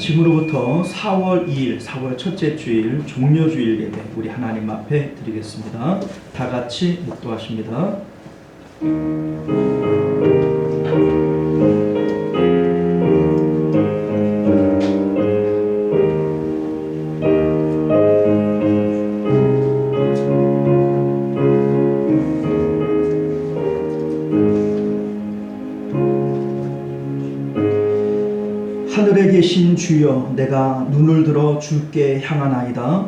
지금으로부터 4월 2일, 4월 첫째 주일 종려주일 예배 우리 하나님 앞에 드리겠습니다. 다 같이 묵도하십니다. 하늘에 계신 주여, 내가 눈을 들어 주께 향하나이다.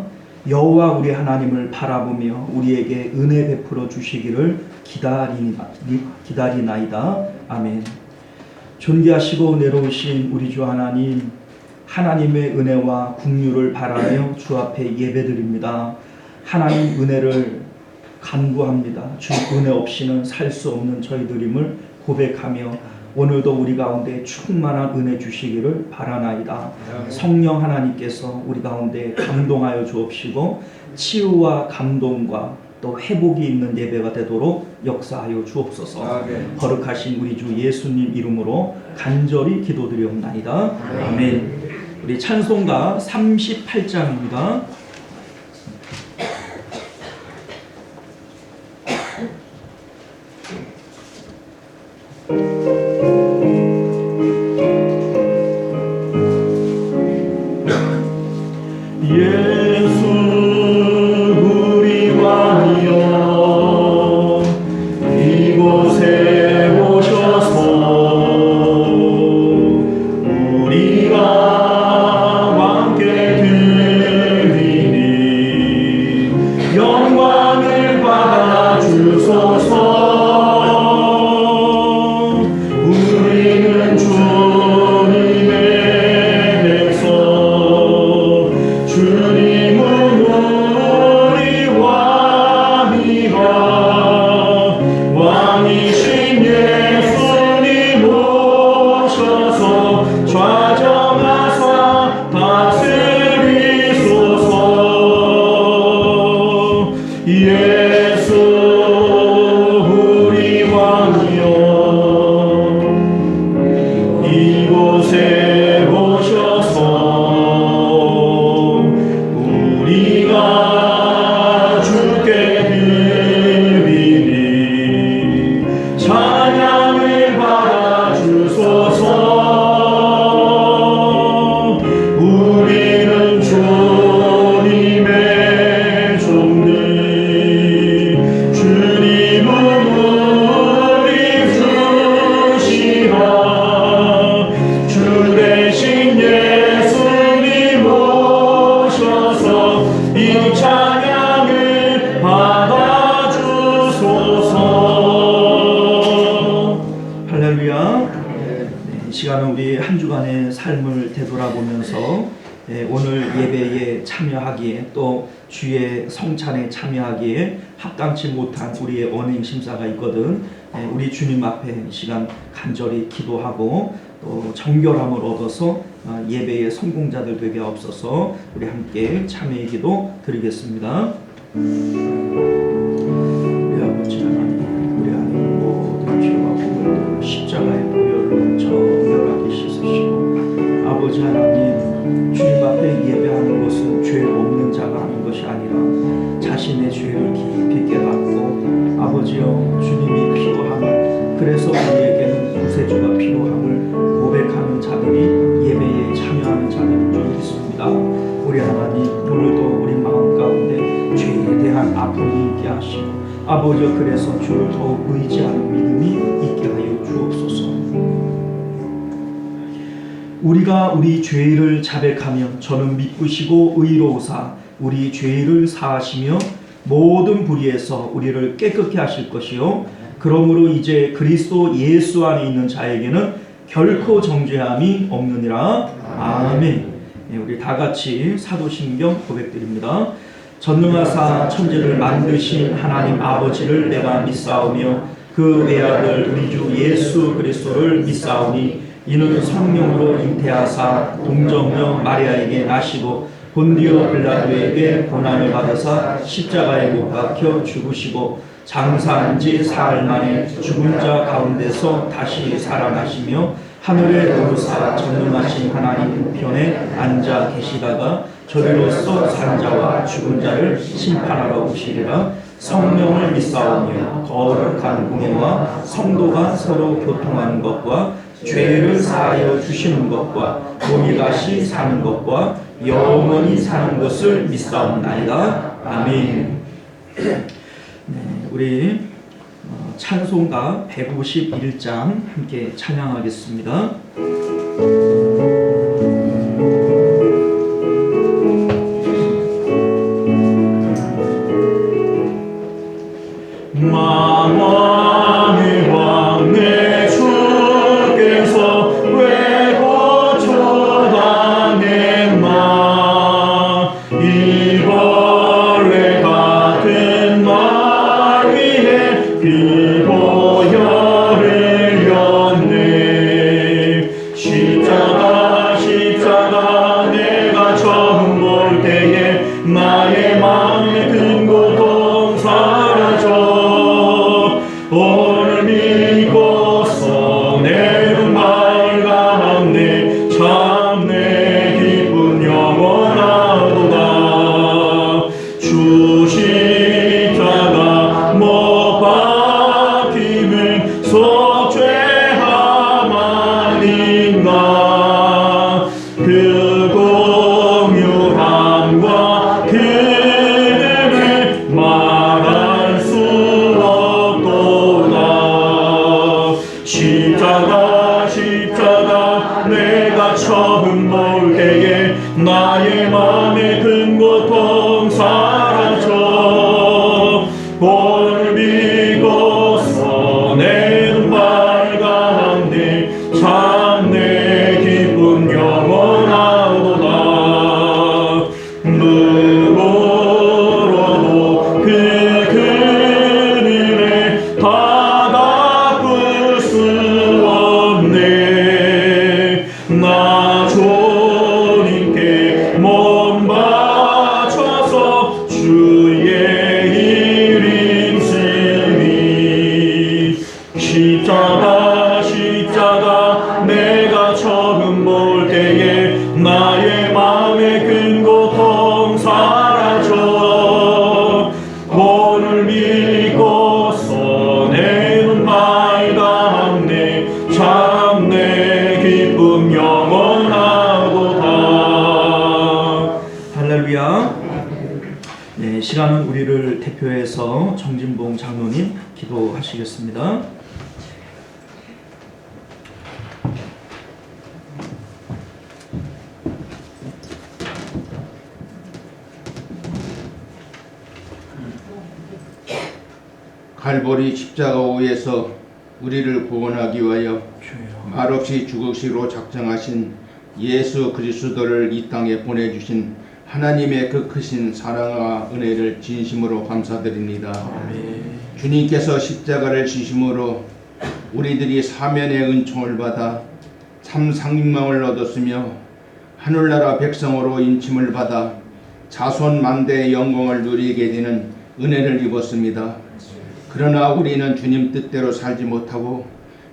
여호와 우리 하나님을 바라보며 우리에게 은혜 베풀어 주시기를 기다리나이다. 아멘. 존귀하시고 내려오신 우리 주 하나님, 하나님의 은혜와 긍휼을 바라며 주 앞에 예배드립니다. 하나님 은혜를 간구합니다. 주 은혜 없이는 살 수 없는 저희들임을 고백하며 오늘도 우리 가운데 충만한 은혜 주시기를 바라나이다. 성령 하나님께서 우리 가운데 감동하여 주옵시고 치유와 감동과 또 회복이 있는 예배가 되도록 역사하여 주옵소서. 거룩하신 우리 주 예수님 이름으로 간절히 기도드리옵나이다. 아멘. 우리 찬송가 38장입니다. 삶을 되돌아보면서 오늘 예배에 참여하기에 또 주의 성찬에 참여하기에 합당치 못한 우리의 언행 심사가 있거든. 우리 주님 앞에 시간 간절히 기도하고 또 정결함을 얻어서 예배의 성공자들 되게 없어서 우리 함께 참여의 기도 드리겠습니다. 우리 아버지 하나님, 우리 안에 모든 죄와 공을 십자가의 보혈로 정결하게 씻으시고 아버지 하나님, 주님 앞에 예배하는 것은 죄 없는 자가 하는 것이 아니라 자신의 죄를 깊이 깨닫고 아버지여 주님이 필요함을, 그래서 우리에게는 구세주가 필요함을 고백하는 자들이 예배에 참여하는 자들인 줄 믿습니다. 우리 하나님, 오늘도 우리 마음 가운데 죄에 대한 아픔이 있게 하시고 아버지여 그래서 주를 더욱 의지하는 믿음이 있게 하여 주옵소서. 우리가 우리 죄를 자백하며 저는 미쁘시고 의로우사 우리 죄를 사하시며 모든 불의에서 우리를 깨끗게 하실 것이요 그러므로 이제 그리스도 예수 안에 있는 자에게는 결코 정죄함이 없느니라. 아멘. 우리 다 같이 사도신경 고백드립니다. 전능하사 천지를 만드신 하나님 아버지를 내가 믿사오며 그 외아들 우리 주 예수 그리스도를 믿사오니 이는 성령으로 잉태하사 동정녀 마리아에게 나시고 본디오 빌라도에게 고난을 받으사 십자가에 못 박혀 죽으시고 장사한 지 사흘 만에 죽은 자 가운데서 다시 살아나시며 하늘에 오르사 전능하신 전능하신 하나님 우편에 앉아 계시다가 저리로서 산 자와 죽은 자를 심판하러 오시리라. 성령을 믿사오며 거룩한 공예와 성도가 서로 교통하는 것과 죄를 사하여 주시는 것과 몸이 다시 사는 것과 영원히 사는 것을 믿사옵나이다. 아멘. 네, 우리 찬송가 151장 함께 찬양하겠습니다. 만왕의 왕 내 주께서 왜 고쳐당했나. 이벌레 같은 날 위해 피보혈을 흘렸네. 십자가 십자가 내가 처음 볼 때에 나의 마음의 큰 고통 사라져. 오늘 믿고서 내 눈 밝았네. 참 내 기쁨 영원하도다. 주 십자가 못 박힘을 속죄함 아닌가. 그 공유함과 그 은혜 말할 수 없도다. 십자가 십자가 내가 처음 볼 때에 나의 맘의 큰 고통 사라져. 오늘 믿고서 내 눈 밝았네. 참 내 기쁨 영원하도다. 누구로도 그 은혜 다 갚을 수 없네. 나 주님께 몸 바쳐서 주의 이름 쓰리. 십자가 십자가 내가 처음 볼 때에 나의 마음의 큰 고통 사라져. 오늘 믿고서 내 눈 밝았네. 참 내 기쁨 영원하도다. 할렐루야. 네, 시간은 우리를 대표해서 정진봉 장로님 기도하시겠습니다. 갈보리 십자가오에서 우리를 구원하기 위하여 말없이 죽으시기로 작정하신 예수 그리스도를 이 땅에 보내주신 하나님의 그 크신 사랑과 은혜를 진심으로 감사드립니다. 아멘. 주님께서 십자가를 지심으로 우리들이 사면의 은총을 받아 참 상명을 얻었으며 하늘나라 백성으로 인침을 받아 자손 만대의 영광을 누리게 되는 은혜를 입었습니다. 그러나 우리는 주님 뜻대로 살지 못하고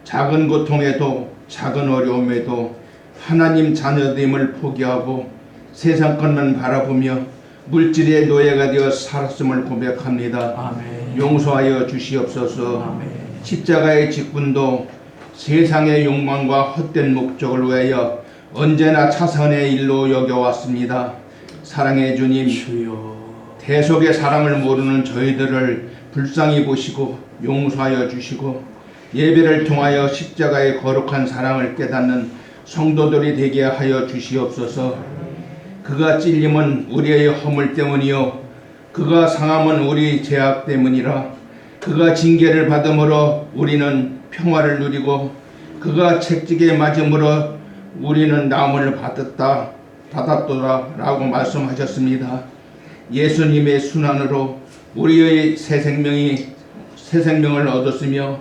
작은 고통에도 작은 어려움에도 하나님 자녀됨을 포기하고 세상 것만 바라보며 물질의 노예가 되어 살았음을 고백합니다. 아멘. 용서하여 주시옵소서. 아멘. 십자가의 직분도 세상의 욕망과 헛된 목적을 위하여 언제나 차선의 일로 여겨왔습니다. 사랑의 주님, 주여. 대속의 사랑을 모르는 저희들을 불쌍히 보시고 용서하여 주시고 예배를 통하여 십자가의 거룩한 사랑을 깨닫는 성도들이 되게 하여 주시옵소서. 그가 찔림은 우리의 허물 때문이요 그가 상함은 우리 죄악 때문이라. 그가 징계를 받음으로 우리는 평화를 누리고 그가 채찍에 맞음으로 우리는 나음을 받았도다 라고 말씀하셨습니다. 예수님의 순환으로 우리의 새 생명을 얻었으며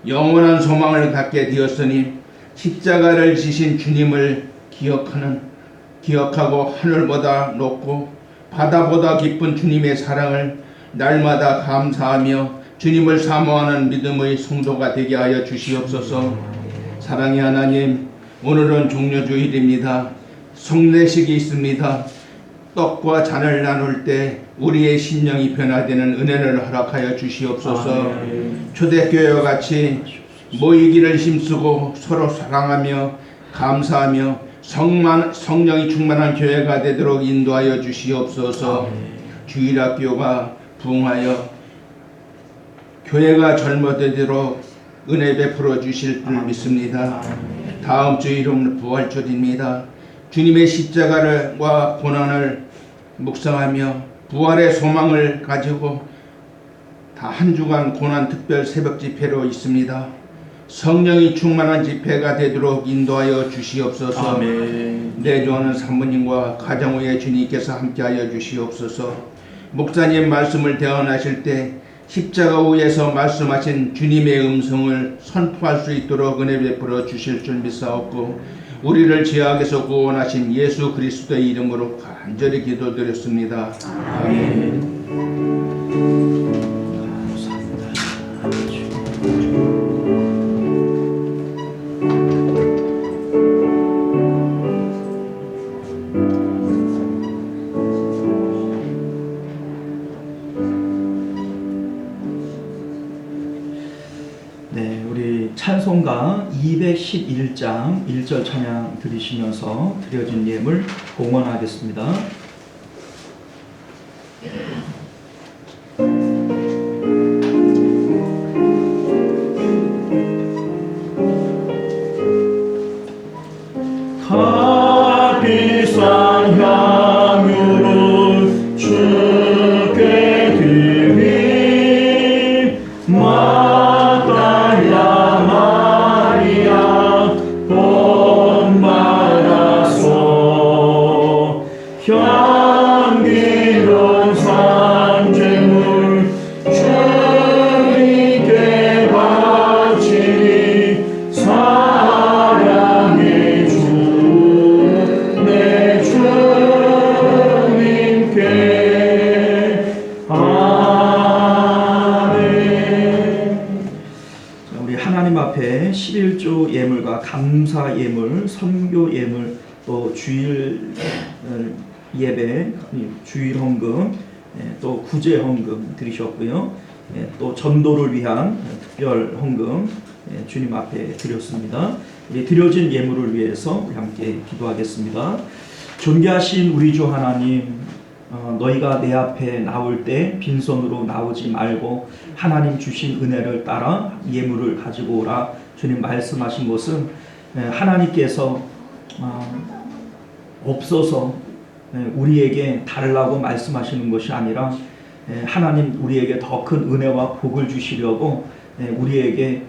영원한 소망을 갖게 되었으니 십자가를 지신 주님을 기억하고 하늘보다 높고 바다보다 깊은 주님의 사랑을 날마다 감사하며 주님을 사모하는 믿음의 성도가 되게 하여 주시옵소서. 사랑의 하나님, 오늘은 종료주일입니다. 성례식이 있습니다. 떡과 잔을 나눌 때 우리의 심령이 변화되는 은혜를 허락하여 주시옵소서. 초대교회와 같이 모이기를 힘쓰고 서로 사랑하며 감사하며 성령이 충만한 교회가 되도록 인도하여 주시옵소서. 주일학교가 부흥하여 교회가 젊어지도록 은혜 베풀어 주실 줄 믿습니다. 다음 주일은 부활절입니다. 주님의 십자가와 고난을 묵상하며 부활의 소망을 가지고 다 한 주간 고난 특별 새벽 집회로 있습니다. 성령이 충만한 집회가 되도록 인도하여 주시옵소서. 아멘. 내 좋아하는 사모님과 가정 후에 주님께서 함께하여 주시옵소서. 목사님 말씀을 대언하실 때 십자가 위에서 말씀하신 주님의 음성을 선포할 수 있도록 은혜 베풀어 주실 줄 믿사옵고 우리를 죄악에서 구원하신 예수 그리스도의 이름으로 간절히 기도드렸습니다. 아멘. 네, 우리 찬송가 211장 1절 찬양 들으시면서 드려진 예물 봉헌하겠습니다. 값비싼 향유를 주께 드리 마달라 마리아 복 받아서 향기로운 산재물 주님께 바치리 사랑의 주 내 주님께 아멘. 자, 우리 하나님 앞에 11조 예물과 감사 예물, 선교 예물, 또 주일 예배, 주일 헌금, 또 구제 헌금 드리셨고요. 또 전도를 위한 특별 헌금 주님 앞에 드렸습니다. 우리 드려진 예물을 위해서 우리 함께 기도하겠습니다. 존귀하신 우리 주 하나님, 너희가 내 앞에 나올 때 빈손으로 나오지 말고 하나님 주신 은혜를 따라 예물을 가지고 오라. 주님 말씀하신 것은 하나님께서 없어서 우리에게 달라고 말씀하시는 것이 아니라 하나님 우리에게 더 큰 은혜와 복을 주시려고 우리에게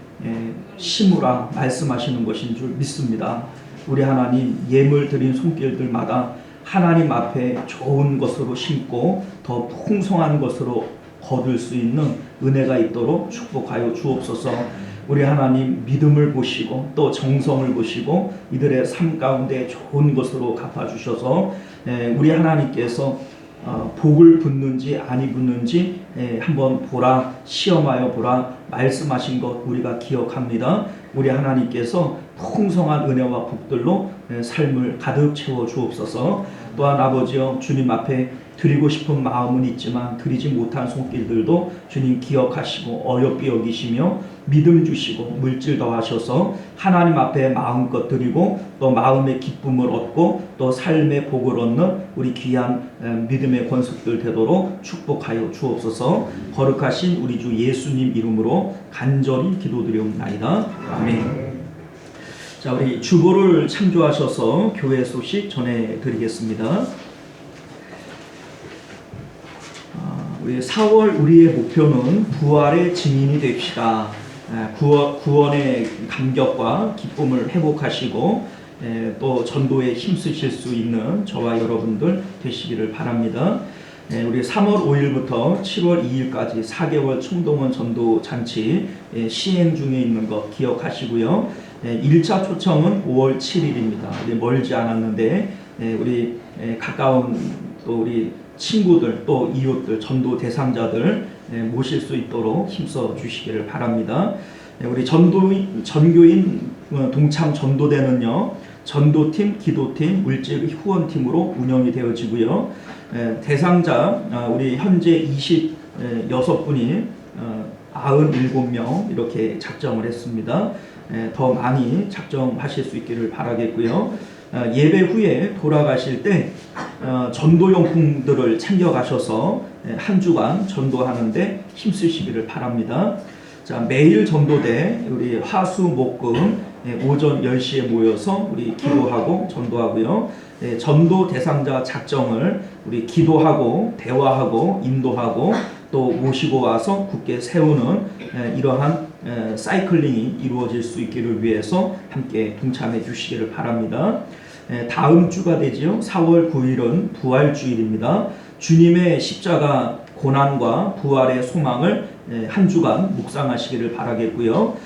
심으라 말씀하시는 것인 줄 믿습니다. 우리 하나님 예물 드린 손길들마다 하나님 앞에 좋은 것으로 심고 더 풍성한 것으로 거둘 수 있는 은혜가 있도록 축복하여 주옵소서. 우리 하나님 믿음을 보시고 또 정성을 보시고 이들의 삶 가운데 좋은 것으로 갚아주셔서 우리 하나님께서 복을 붓는지 아니 붓는지 한번 보라, 시험하여 보라 말씀하신 것 우리가 기억합니다. 우리 하나님께서 풍성한 은혜와 복들로 삶을 가득 채워 주옵소서. 또한 아버지여, 주님 앞에 드리고 싶은 마음은 있지만 드리지 못한 손길들도 주님 기억하시고 어렵게 여기시며 믿음 주시고 물질 더하셔서 하나님 앞에 마음껏 드리고 또 마음의 기쁨을 얻고 또 삶의 복을 얻는 우리 귀한 믿음의 권속들 되도록 축복하여 주옵소서. 거룩하신 우리 주 예수님 이름으로 간절히 기도드리옵나이다. 아멘. 자, 우리 주보를 참조하셔서 교회 소식 전해드리겠습니다. 우리 4월 우리의 목표는 부활의 증인이 됩시다. 구원의 감격과 기쁨을 회복하시고 또 전도에 힘쓰실 수 있는 저와 여러분들 되시기를 바랍니다. 우리 3월 5일부터 7월 2일까지 4개월 총동원 전도 잔치 시행 중에 있는 것 기억하시고요. 1차 초청은 5월 7일입니다. 멀지 않았는데 우리 가까운 또 우리 친구들 또 이웃들 전도 대상자들 모실 수 있도록 힘써 주시기를 바랍니다. 우리 전교인 동참 전도대는요, 전도팀, 기도팀, 물질 후원팀으로 운영이 되어지고요. 대상자 우리 현재 26분이 97명 이렇게 작정을 했습니다. 더 많이 작정하실 수 있기를 바라겠고요. 예배 후에 돌아가실 때 전도용품들을 챙겨가셔서 한 주간 전도하는데 힘쓰시기를 바랍니다. 자, 매일 전도대 우리 화수목금 오전 10시에 모여서 우리 기도하고 전도하고요. 전도 대상자 작정을 우리 기도하고 대화하고 인도하고 또 모시고 와서 굳게 세우는 이러한 사이클링이 이루어질 수 있기를 위해서 함께 동참해 주시기를 바랍니다. 다음 주가 되지요. 4월 9일은 부활주일입니다. 주님의 십자가 고난과 부활의 소망을 한 주간 묵상하시기를 바라겠고요.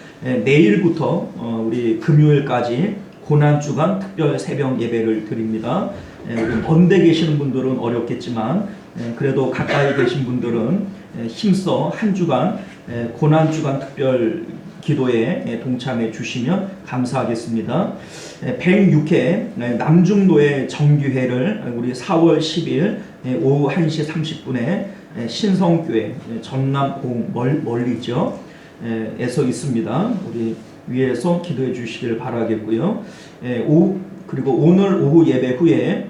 내일부터 우리 금요일까지 고난주간 특별 새벽 예배를 드립니다. 우리 먼데 계시는 분들은 어렵겠지만 그래도 가까이 계신 분들은 힘써 한 주간 고난주간 특별 기도에 동참해 주시면 감사하겠습니다. 106회 남중도의 정규회를 우리 4월 10일 오후 1시 30분에 신성교회 전남 멀리죠 에서 있습니다. 우리 위에서 기도해 주시기를 바라겠고요. 그리고 오늘 오후 예배 후에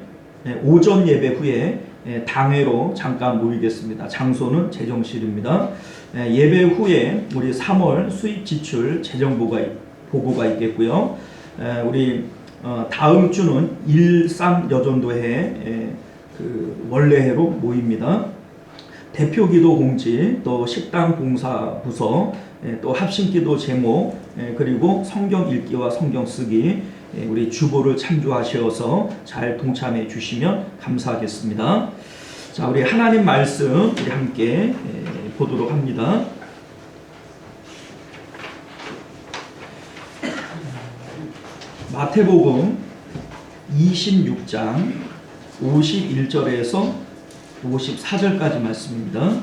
오전 예배 후에 당회로 잠깐 모이겠습니다. 장소는 재정실입니다. 예배 후에 우리 3월 수입 지출 재정 보고가 있겠고요. 우리 다음 주는 일산 여전도회 그 원래회로 모입니다. 대표기도 공지, 또 식당 봉사 부서, 또 합심기도 제목, 그리고 성경 읽기와 성경 쓰기 우리 주보를 참조하셔서 잘 동참해 주시면 감사하겠습니다. 자, 우리 하나님 말씀 우리 함께 보도록 합니다. 마태복음 26장 51절에서 54절까지 말씀입니다.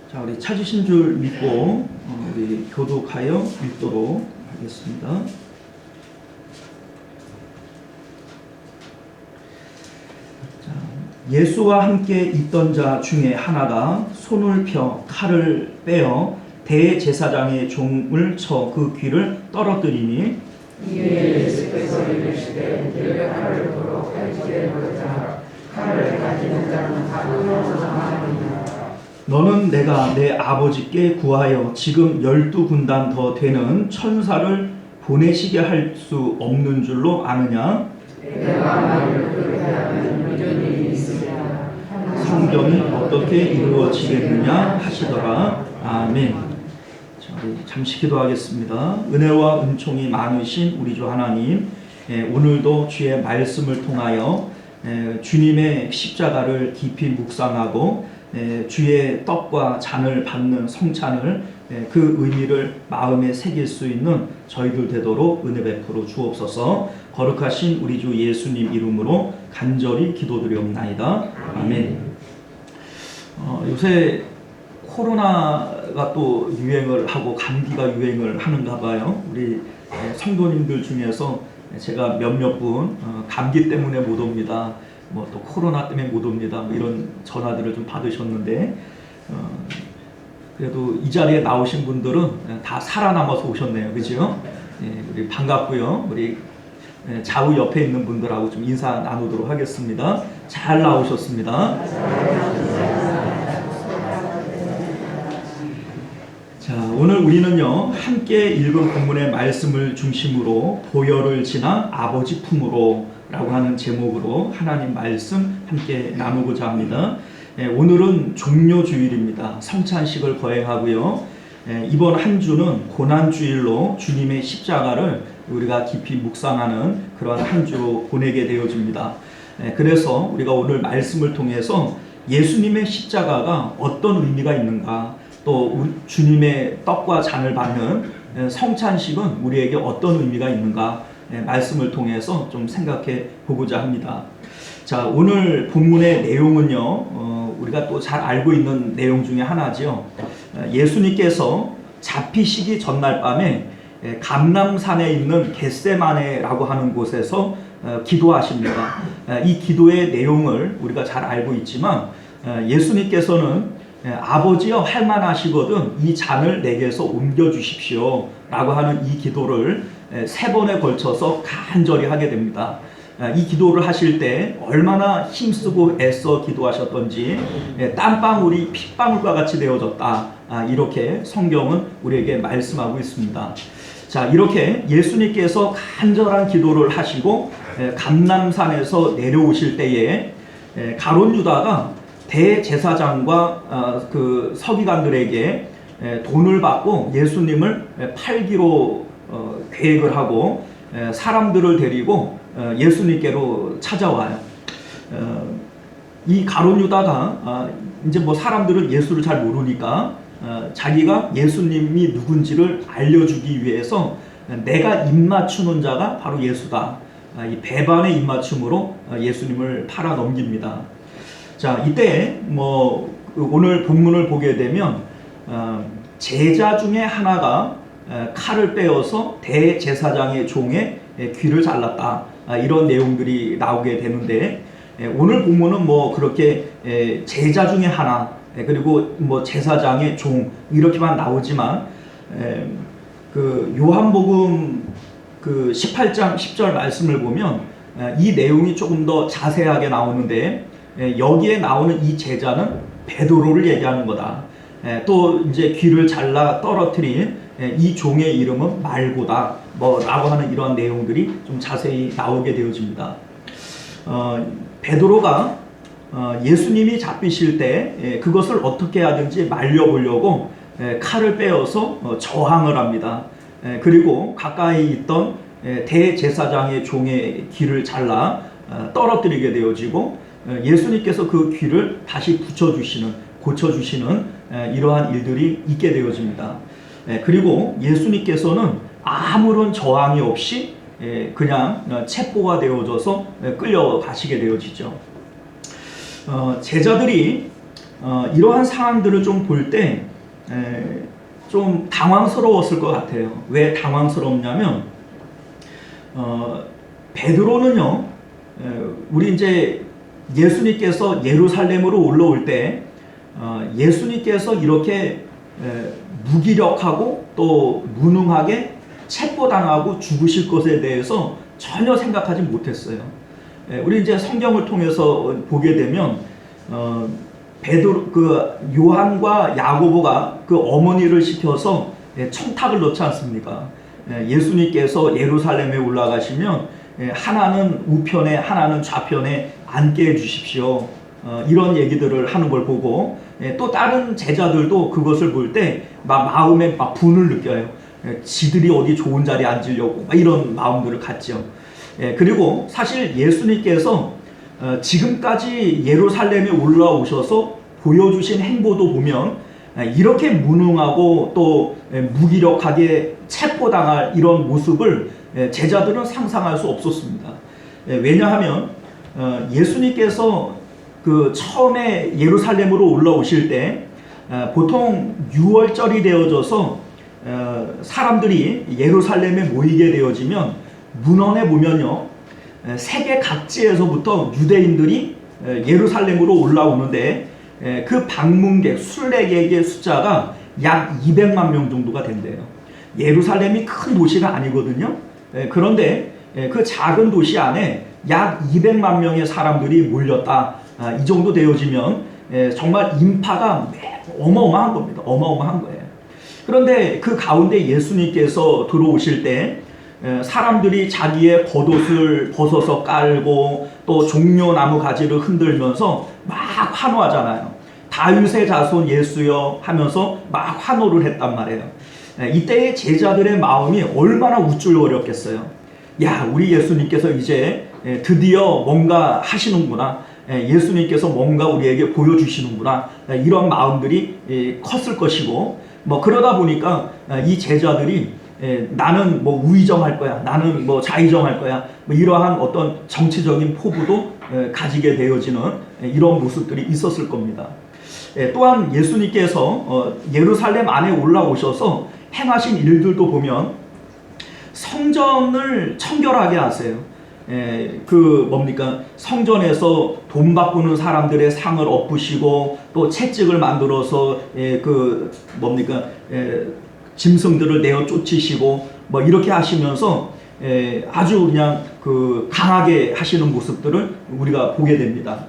자, 우리 찾으신 줄 믿고 우리 교독하여 읽도록 하겠습니다. 자, 예수와 함께 있던 자 중에 하나가 손을 펴 칼을 빼어 대제사장의 종을 쳐 그 귀를 떨어뜨리니 이에 예수께서 이르시되 네가 칼을 들어 칼집에보자 칼을 가지는 자는 가로로 망하느니라. 너는 내가 내 아버지께 구하여 지금 12군단 더 되는 천사를 보내시게 할 수 없는 줄로 아느냐? 내가 말을 그렇게 하면 믿음이 있으리라. 성경이 어떻게 이루어지겠느냐 하시더라. 아멘. 우리 잠시 기도하겠습니다. 은혜와 은총이 많으신 우리 주 하나님, 오늘도 주의 말씀을 통하여 주님의 십자가를 깊이 묵상하고 주의 떡과 잔을 받는 성찬을 그 의미를 마음에 새길 수 있는 저희들 되도록 은혜 베풀어 주옵소서. 거룩하신 우리 주 예수님 이름으로 간절히 기도드리옵나이다. 아멘. 요새 코로나가 또 유행을 하고 감기가 유행을 하는가 봐요. 우리 성도님들 중에서 제가 몇몇 분 감기 때문에 못 옵니다. 뭐 또 코로나 때문에 못 옵니다. 뭐 이런 전화들을 좀 받으셨는데 그래도 이 자리에 나오신 분들은 다 살아남아서 오셨네요. 그죠? 우리 반갑고요. 우리 좌우 옆에 있는 분들하고 좀 인사 나누도록 하겠습니다. 잘 나오셨습니다. 자, 오늘 우리는요 함께 읽은 본문의 말씀을 중심으로 보혈을 지나 아버지 품으로 라고 하는 제목으로 하나님 말씀 함께 나누고자 합니다. 오늘은 종료주일입니다. 성찬식을 거행하고요. 이번 한 주는 고난주일로 주님의 십자가를 우리가 깊이 묵상하는 그런 한 주로 보내게 되어집니다. 그래서 우리가 오늘 말씀을 통해서 예수님의 십자가가 어떤 의미가 있는가, 또 주님의 떡과 잔을 받는 성찬식은 우리에게 어떤 의미가 있는가, 말씀을 통해서 좀 생각해 보고자 합니다. 자, 오늘 본문의 내용은요, 우리가 또 잘 알고 있는 내용 중에 하나죠. 예수님께서 잡히시기 전날 밤에 감람산에 있는 겟세마네라고 하는 곳에서 기도하십니다. 이 기도의 내용을 우리가 잘 알고 있지만 예수님께서는 아버지여 할만하시거든 이 잔을 내게서 옮겨주십시오 라고 하는 이 기도를 3번에 걸쳐서 간절히 하게 됩니다. 이 기도를 하실 때 얼마나 힘쓰고 애써 기도하셨던지 땀방울이 핏방울과 같이 되어졌다, 이렇게 성경은 우리에게 말씀하고 있습니다. 자, 이렇게 예수님께서 간절한 기도를 하시고 감람산에서 내려오실 때에 가룟 유다가 대제사장과 그 서기관들에게 돈을 받고 예수님을 팔기로 계획을 하고 사람들을 데리고 예수님께로 찾아와요. 이 가룟 유다가 이제 뭐 사람들은 예수를 잘 모르니까 자기가 예수님이 누군지를 알려주기 위해서 내가 입맞추는 자가 바로 예수다, 이 배반의 입맞춤으로 예수님을 팔아 넘깁니다. 자, 이때 뭐 오늘 본문을 보게 되면 제자 중에 하나가 칼을 빼어서 대제사장의 종의 귀를 잘랐다, 이런 내용들이 나오게 되는데, 오늘 본문은 뭐 그렇게 제자 중에 하나 그리고 뭐 제사장의 종 이렇게만 나오지만 그 요한복음 그 18장 10절 말씀을 보면 이 내용이 조금 더 자세하게 나오는데, 여기에 나오는 이 제자는 베드로를 얘기하는 거다. 또 이제 귀를 잘라 떨어뜨린 이 종의 이름은 말고다, 라고 하는 이러한 내용들이 좀 자세히 나오게 되어집니다. 베드로가 예수님이 잡히실 때 그것을 어떻게 하든지 말려보려고 칼을 빼어서 저항을 합니다. 그리고 가까이 있던 대제사장의 종의 귀를 잘라 떨어뜨리게 되어지고, 예수님께서 그 귀를 다시 붙여주시는, 고쳐주시는 이러한 일들이 있게 되어집니다. 그리고 예수님께서는 아무런 저항이 없이 그냥 체포가 되어져서 끌려가시게 되어지죠. 제자들이 이러한 상황들을 좀 볼 때 좀 당황스러웠을 것 같아요. 왜 당황스럽냐면 베드로는요, 우리 이제 예수님께서 예루살렘으로 올라올 때 예수님께서 이렇게 무기력하고 또 무능하게 체포당하고 죽으실 것에 대해서 전혀 생각하지 못했어요. 우리 이제 성경을 통해서 보게 되면 베드로, 그 요한과 야고보가 그 어머니를 시켜서 청탁을 넣지 않습니까? 예수님께서 예루살렘에 올라가시면 하나는 우편에 하나는 좌편에 앉게 해주십시오, 이런 얘기들을 하는 걸 보고 또 다른 제자들도 그것을 볼 때 막 마음에 막 분을 느껴요. 지들이 어디 좋은 자리에 앉으려고 이런 마음들을 갖죠. 그리고 사실 예수님께서 지금까지 예루살렘에 올라오셔서 보여주신 행보도 보면 이렇게 무능하고 또 무기력하게 체포당할 이런 모습을 제자들은 상상할 수 없었습니다. 왜냐하면 예수님께서 그 처음에 예루살렘으로 올라오실 때 보통 6월절이 되어져서 사람들이 예루살렘에 모이게 되어지면 문헌에 보면요, 세계 각지에서부터 유대인들이 예루살렘으로 올라오는데 그 방문객, 순례객의 숫자가 약 200만 명 정도가 된대요. 예루살렘이 큰 도시가 아니거든요. 그런데 그 작은 도시 안에 약 200만 명의 사람들이 몰렸다, 이 정도 되어지면 정말 인파가 어마어마한 겁니다. 어마어마한 거예요. 그런데 그 가운데 예수님께서 들어오실 때 사람들이 자기의 겉옷을 벗어서 깔고 또 종려나무 가지를 흔들면서 막 환호하잖아요. 다윗의 자손 예수여 하면서 막 환호를 했단 말이에요. 이때의 제자들의 마음이 얼마나 우쭐거렸겠어요. 야, 우리 예수님께서 이제 드디어 뭔가 하시는구나, 예수님께서 뭔가 우리에게 보여주시는구나, 이런 마음들이 컸을 것이고, 뭐 그러다 보니까 이 제자들이 나는 뭐 우의정할 거야, 나는 뭐 좌의정할 거야, 뭐 이러한 어떤 정치적인 포부도 가지게 되어지는 이런 모습들이 있었을 겁니다. 또한 예수님께서 예루살렘 안에 올라오셔서 행하신 일들도 보면 성전을 청결하게 하세요. 성전에서 돈 바꾸는 사람들의 상을 엎으시고 또 채찍을 만들어서 짐승들을 내어 쫓으시고 뭐 이렇게 하시면서 아주 그냥 강하게 하시는 모습들을 우리가 보게 됩니다.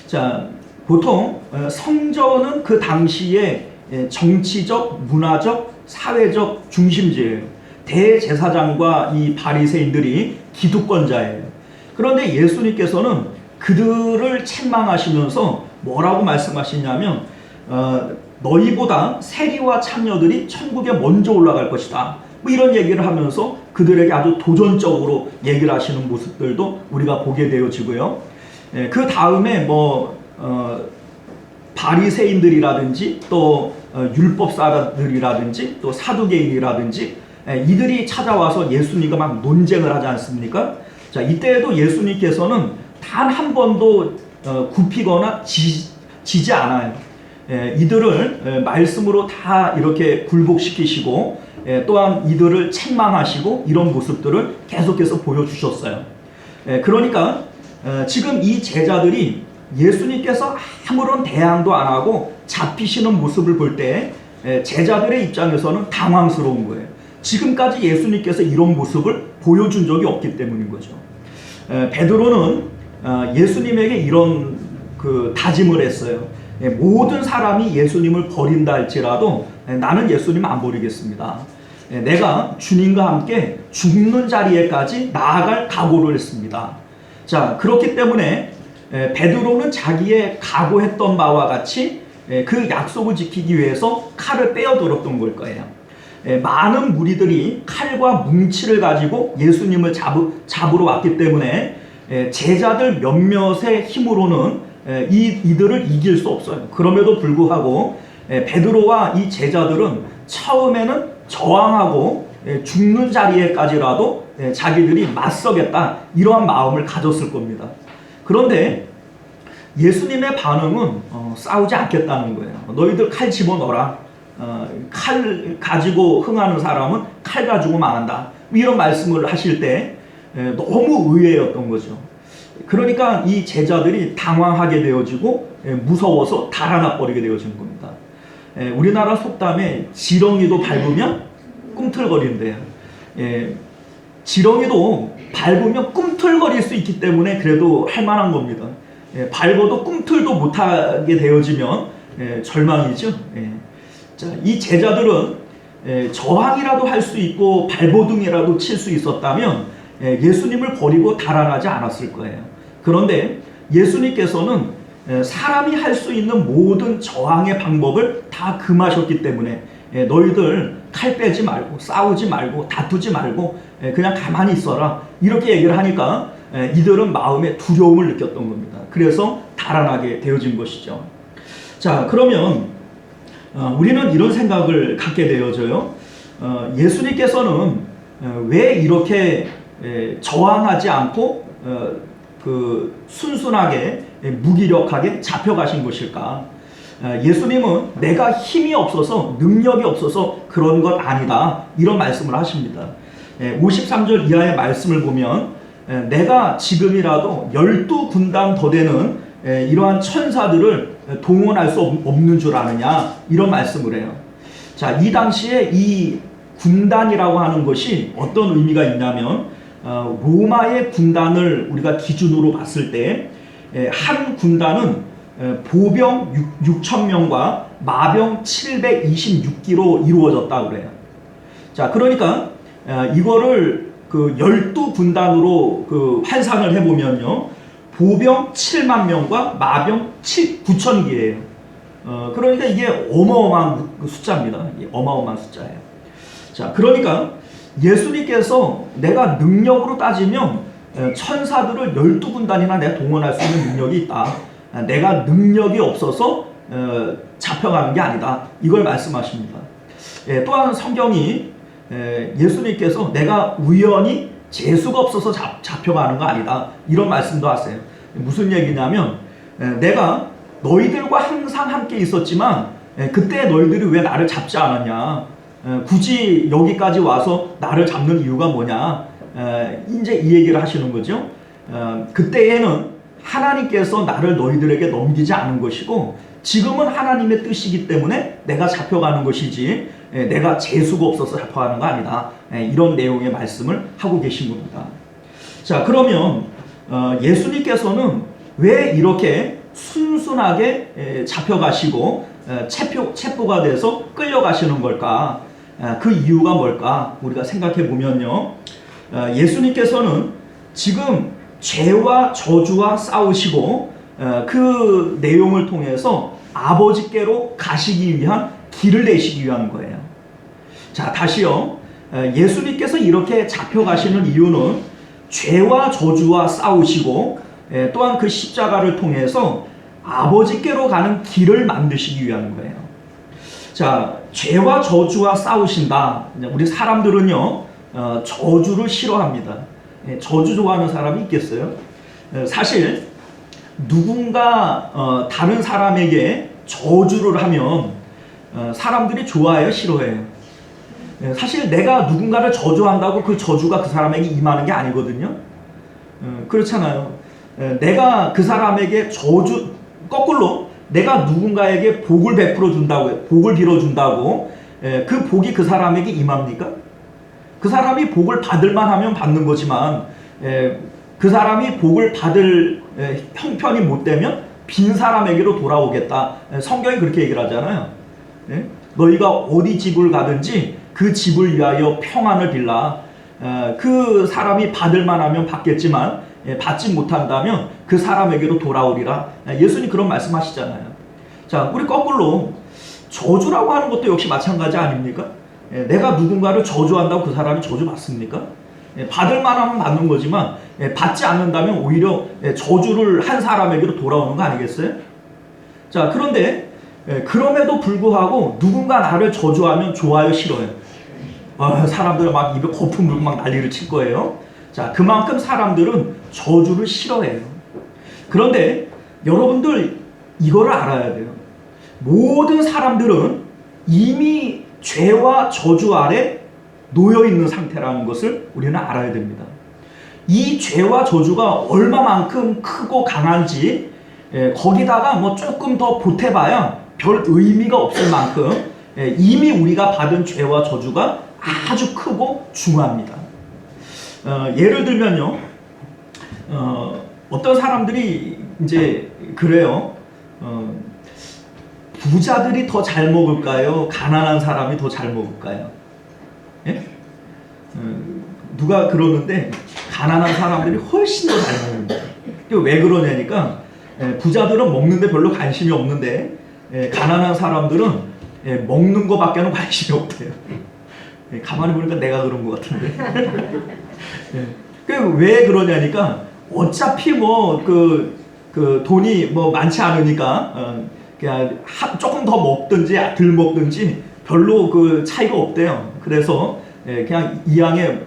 자, 보통 성전은 그 당시에 정치적, 문화적, 사회적 중심지예요. 대제사장과 이 바리새인들이 기득권자예요. 그런데 예수님께서는 그들을 책망하시면서 뭐라고 말씀하시냐면 너희보다 세리와 참녀들이 천국에 먼저 올라갈 것이다. 뭐 이런 얘기를 하면서 그들에게 아주 도전적으로 얘기를 하시는 모습들도 우리가 보게 되어지고요. 그 다음에 바리새인들이라든지 또 율법사들이라든지 또 사두개인이라든지 이들이 찾아와서 예수님과 막 논쟁을 하지 않습니까? 자, 이때에도 예수님께서는 단 한 번도 굽히거나 지지 않아요. 이들을 말씀으로 다 이렇게 굴복시키시고 또한 이들을 책망하시고 이런 모습들을 계속해서 보여주셨어요. 그러니까 지금 이 제자들이 예수님께서 아무런 대항도 안 하고 잡히시는 모습을 볼 때 제자들의 입장에서는 당황스러운 거예요. 지금까지 예수님께서 이런 모습을 보여준 적이 없기 때문인 거죠. 베드로는 예수님에게 이런 다짐을 했어요. 모든 사람이 예수님을 버린다 할지라도 나는 예수님 안 버리겠습니다. 내가 주님과 함께 죽는 자리에까지 나아갈 각오를 했습니다. 자, 그렇기 때문에 베드로는 자기의 각오했던 바와 같이 그 약속을 지키기 위해서 칼을 빼어들었던 걸 거예요. 많은 무리들이 칼과 뭉치를 가지고 예수님을 잡으러 왔기 때문에 제자들 몇몇의 힘으로는 이들을 이길 수 없어요. 그럼에도 불구하고 베드로와 이 제자들은 처음에는 저항하고 죽는 자리에까지라도 자기들이 맞서겠다 이러한 마음을 가졌을 겁니다. 그런데 예수님의 반응은 싸우지 않겠다는 거예요. 너희들 칼 집어넣어라. 칼 가지고 흥하는 사람은 칼 가지고 망한다. 이런 말씀을 하실 때 너무 의외였던 거죠. 그러니까 이 제자들이 당황하게 되어지고 무서워서 달아나 버리게 되어지는 겁니다. 우리나라 속담에 지렁이도 밟으면 꿈틀거린대요. 지렁이도 밟으면 꿈틀거릴 수 있기 때문에 그래도 할 만한 겁니다. 밟아도 꿈틀도 못하게 되어지면 절망이죠. 자, 이 제자들은 저항이라도 할 수 있고 발버둥이라도 칠 수 있었다면 예수님을 버리고 달아나지 않았을 거예요. 그런데 예수님께서는 사람이 할 수 있는 모든 저항의 방법을 다 금하셨기 때문에 너희들 칼 빼지 말고 싸우지 말고 다투지 말고 그냥 가만히 있어라 이렇게 얘기를 하니까 이들은 마음에 두려움을 느꼈던 겁니다. 그래서 달아나게 되어진 것이죠. 자, 그러면 우리는 이런 생각을 갖게 되어져요. 예수님께서는 왜 이렇게 저항하지 않고 순순하게 무기력하게 잡혀가신 것일까? 예수님은 내가 힘이 없어서 능력이 없어서 그런 것 아니다 이런 말씀을 하십니다. 53절 이하의 말씀을 보면 내가 지금이라도 12군단 더 되는 이러한 천사들을 동원할 수 없는 줄 아느냐 이런 말씀을 해요. 자, 이 당시에 이 군단이라고 하는 것이 어떤 의미가 있냐면 로마의 군단을 우리가 기준으로 봤을 때 한 군단은 보병 6,000명과 마병 726기로 이루어졌다고 그래요. 자, 그러니까 이거를 12군단으로 환산을 해보면요, 보병 7만 명과 마병 9,000기예요. 그러니까 이게 어마어마한 숫자입니다. 어마어마한 숫자예요. 자, 그러니까 예수님께서 내가 능력으로 따지면 천사들을 12군단이나 내가 동원할 수 있는 능력이 있다. 내가 능력이 없어서 잡혀가는 게 아니다. 이걸 말씀하십니다. 또한 성경이 예수님께서 내가 우연히 재수가 없어서 잡혀가는 거 아니다, 이런 말씀도 하세요. 무슨 얘기냐면 내가 너희들과 항상 함께 있었지만 그때 너희들이 왜 나를 잡지 않았냐, 굳이 여기까지 와서 나를 잡는 이유가 뭐냐, 이제 이 얘기를 하시는 거죠. 그때에는 하나님께서 나를 너희들에게 넘기지 않은 것이고 지금은 하나님의 뜻이기 때문에 내가 잡혀가는 것이지 내가 재수가 없어서 잡혀가는 거 아니다, 이런 내용의 말씀을 하고 계신 겁니다. 자, 그러면 예수님께서는 왜 이렇게 순순하게 잡혀가시고 체포가 돼서 끌려가시는 걸까? 그 이유가 뭘까? 우리가 생각해 보면요, 예수님께서는 지금 죄와 저주와 싸우시고 그 내용을 통해서 아버지께로 가시기 위한 길을 내시기 위한 거예요. 자, 다시요, 예수님께서 이렇게 잡혀가시는 이유는 죄와 저주와 싸우시고 또한 그 십자가를 통해서 아버지께로 가는 길을 만드시기 위한 거예요. 자, 죄와 저주와 싸우신다. 우리 사람들은요, 저주를 싫어합니다. 저주 좋아하는 사람이 있겠어요? 사실 누군가 다른 사람에게 저주를 하면 사람들이 좋아해요, 싫어해요? 사실 내가 누군가를 저주한다고 그 저주가 그 사람에게 임하는 게 아니거든요. 그렇잖아요. 내가 그 사람에게 거꾸로 내가 누군가에게 복을 베풀어 준다고, 복을 빌어 준다고 그 복이 그 사람에게 임합니까? 그 사람이 복을 받을만 하면 받는 거지만 그 사람이 복을 받을 형편이 못 되면 빈 사람에게로 돌아오겠다. 성경이 그렇게 얘기를 하잖아요. 너희가 어디 집을 가든지 그 집을 위하여 평안을 빌라. 그 사람이 받을만 하면 받겠지만 받지 못한다면 그 사람에게로 돌아오리라. 예수님 그런 말씀하시잖아요. 자, 우리 거꾸로 저주라고 하는 것도 역시 마찬가지 아닙니까? 내가 누군가를 저주한다고 그 사람이 저주 받습니까? 받을 만하면 받는 거지만 받지 않는다면 오히려 저주를 한 사람에게로 돌아오는 거 아니겠어요? 자, 그런데 그럼에도 불구하고 누군가 나를 저주하면 좋아요, 싫어요? 사람들 막 입에 거품 물고 막 난리를 칠 거예요. 자, 그만큼 사람들은 저주를 싫어해요. 그런데 여러분들 이거를 알아야 돼요. 모든 사람들은 이미 죄와 저주 아래 놓여 있는 상태라는 것을 우리는 알아야 됩니다. 이 죄와 저주가 얼마만큼 크고 강한지 거기다가 뭐 조금 더 보태봐야 별 의미가 없을 만큼 이미 우리가 받은 죄와 저주가 아주 크고 중합니다. 예를 들면요, 어떤 사람들이 이제 그래요. 부자들이 더 잘 먹을까요? 가난한 사람이 더 잘 먹을까요? 예? 누가 그러는데 가난한 사람들이 훨씬 더 잘 먹는다. 왜 그러냐니까 부자들은 먹는데 별로 관심이 없는데 가난한 사람들은 먹는 거밖에는 관심이 없대요. 가만히 보니까 내가 그런 것 같은데. 왜 그러냐니까 어차피 뭐 그 돈이 뭐 많지 않으니까 그냥 조금 더 먹든지 덜 먹든지 별로 그 차이가 없대요. 그래서 그냥 이왕에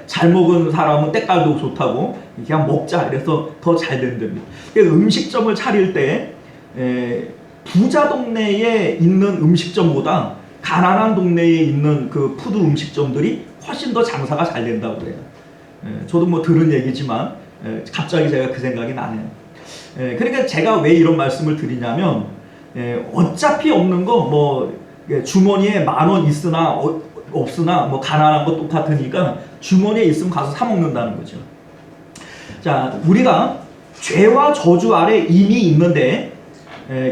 잘 먹은 사람은 때깔도 좋다고 그냥 먹자. 그래서 더 잘 된답니다. 음식점을 차릴 때 부자 동네에 있는 음식점보다 가난한 동네에 있는 그 푸드 음식점들이 훨씬 더 장사가 잘 된다고 그래요. 저도 뭐 들은 얘기지만 갑자기 제가 그 생각이 나네요. 그러니까 제가 왜 이런 말씀을 드리냐면 어차피 없는 거 뭐 주머니에 10,000원 있으나 없으나 뭐 가난한 거 똑같으니까 주머니에 있으면 가서 사 먹는다는 거죠. 자, 우리가 죄와 저주 아래 이미 있는데